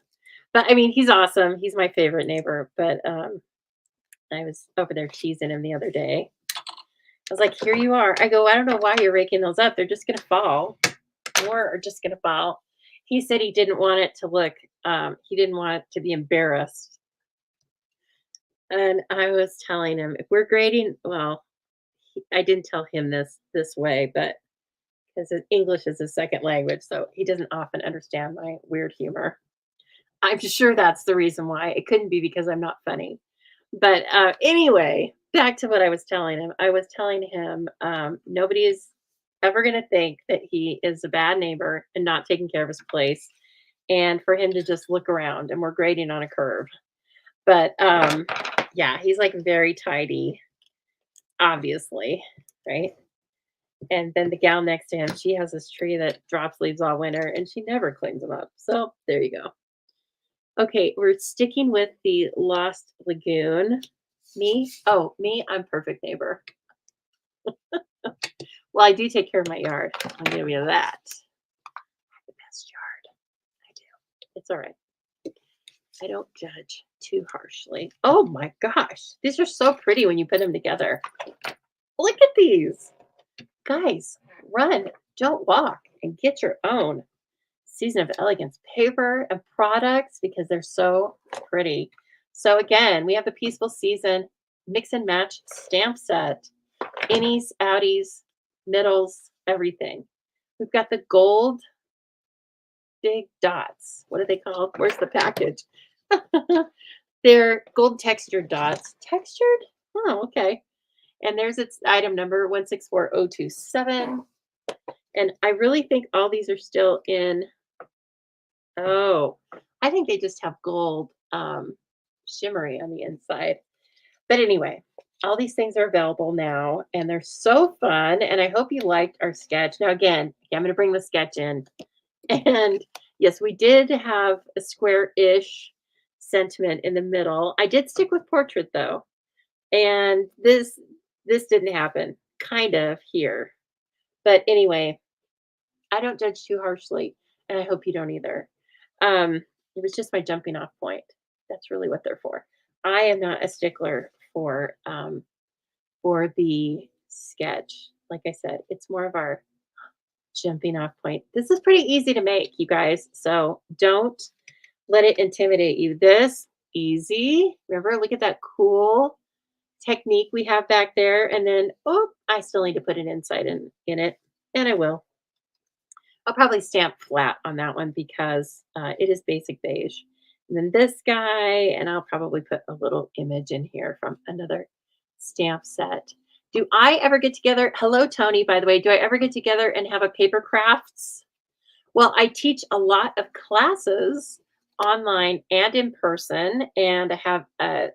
But I mean, he's awesome. He's my favorite neighbor. But I was over there teasing him the other day. I was like, here you are. I go, I don't know why you're raking those up. They're just going to fall. More are just going to fall. He said he didn't want it to look, he didn't want it to be embarrassed. And I was telling him, if we're grading, well, I didn't tell him this way, but because English is his second language, so he doesn't often understand my weird humor. I'm sure that's the reason why. It couldn't be because I'm not funny. But anyway, back to what I was telling him. I was telling him nobody is ever going to think that he is a bad neighbor and not taking care of his place, and for him to just look around and we're grading on a curve. But yeah, he's like very tidy, obviously, right? And then the gal next to him, she has this tree that drops leaves all winter and she never cleans them up. So there you go. Okay, we're sticking with the Lost Lagoon. Me? Oh, me, I'm perfect neighbor. Well, I do take care of my yard. I'll give you that. The best yard. I do. It's all right. I don't judge too harshly. Oh my gosh. These are so pretty when you put them together. Look at these. Guys, run, don't walk, and get your own Season of Elegance paper and products because they're so pretty. So again, we have the Peaceful Season mix and match stamp set. Innies, outies, middles, everything. We've got the gold big dots. What are they called? Where's the package? They're gold textured dots. Textured? Oh, okay. And there's its item number 164027. And I really think all these are still in. Oh, I think they just have gold shimmery on the inside. But anyway, all these things are available now and they're so fun. And I hope you liked our sketch. Now, again, I'm going to bring the sketch in. And yes, we did have a square-ish sentiment in the middle. I did stick with portrait though. And this didn't happen kind of here. But anyway, I don't judge too harshly, and I hope you don't either. It was just my jumping off point. That's really what they're for. I am not a stickler for the sketch. Like I said, it's more of our jumping off point. This is pretty easy to make, you guys. So don't let it intimidate you. This easy. Remember, look at that cool technique we have back there. And then, oh, I still need to put an inside in it, and I will. I'll probably stamp flat on that one because it is basic beige. And then this guy, and I'll probably put a little image in here from another stamp set. Do I ever get together? Hello, Tony, by the way. Do I ever get together and have a paper crafts? Well, I teach a lot of classes online and in person, and I have a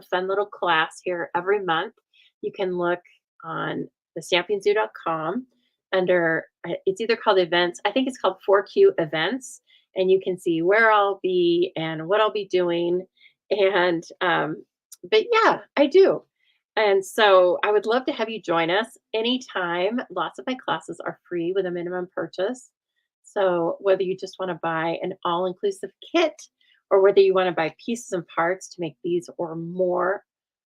fun little class here every month. You can look on the stampingzoo.com under it's either called events. I think it's called 4Q events, and you can see where I'll be and what I'll be doing. And but yeah, I do. And so I would love to have you join us anytime. Lots of my classes are free with a minimum purchase. So whether you just want to buy an all-inclusive kit or whether you want to buy pieces and parts to make these or more,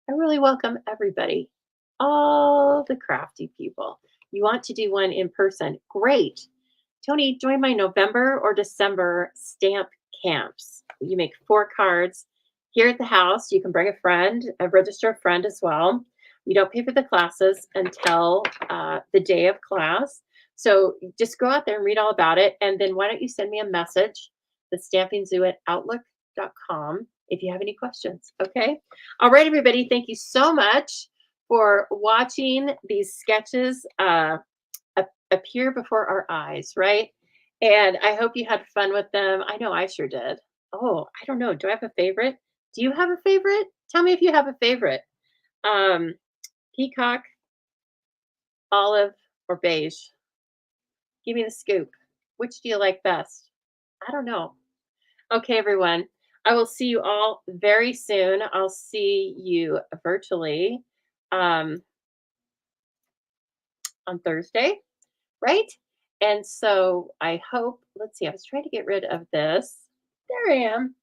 I really welcome everybody, all the crafty people. You want to do one in person? Great. Tony, join my November or December stamp camps. You make 4 cards here at the house. You can bring a friend, register a friend as well. You don't pay for the classes until the day of class. So just go out there and read all about it. And then why don't you send me a message, the stampingzoo@outlook.com, if you have any questions. Okay. All right, everybody. Thank you so much for watching these sketches appear before our eyes, right? And I hope you had fun with them. I know I sure did. Oh, I don't know. Do I have a favorite? Do you have a favorite? Tell me if you have a favorite. Peacock, olive, or beige? Give me the scoop. Which do you like best? I don't know. Okay, everyone. I will see you all very soon. I'll see you virtually on Thursday, right? And so I hope, let's see, I was trying to get rid of this. There I am.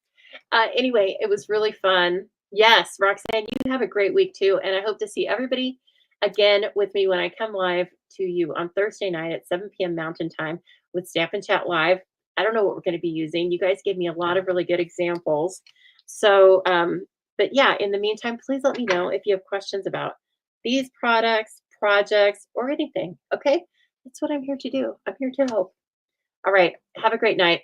Anyway, it was really fun. Yes, Roxanne, you have a great week too. And I hope to see everybody again with me when I come live to you on Thursday night at 7 p.m. Mountain Time with Stamp and Chat Live. I don't know what we're going to be using. You guys gave me a lot of really good examples. So, but yeah, in the meantime, please let me know if you have questions about these products, projects, or anything. Okay. That's what I'm here to do. I'm here to help. All right. Have a great night.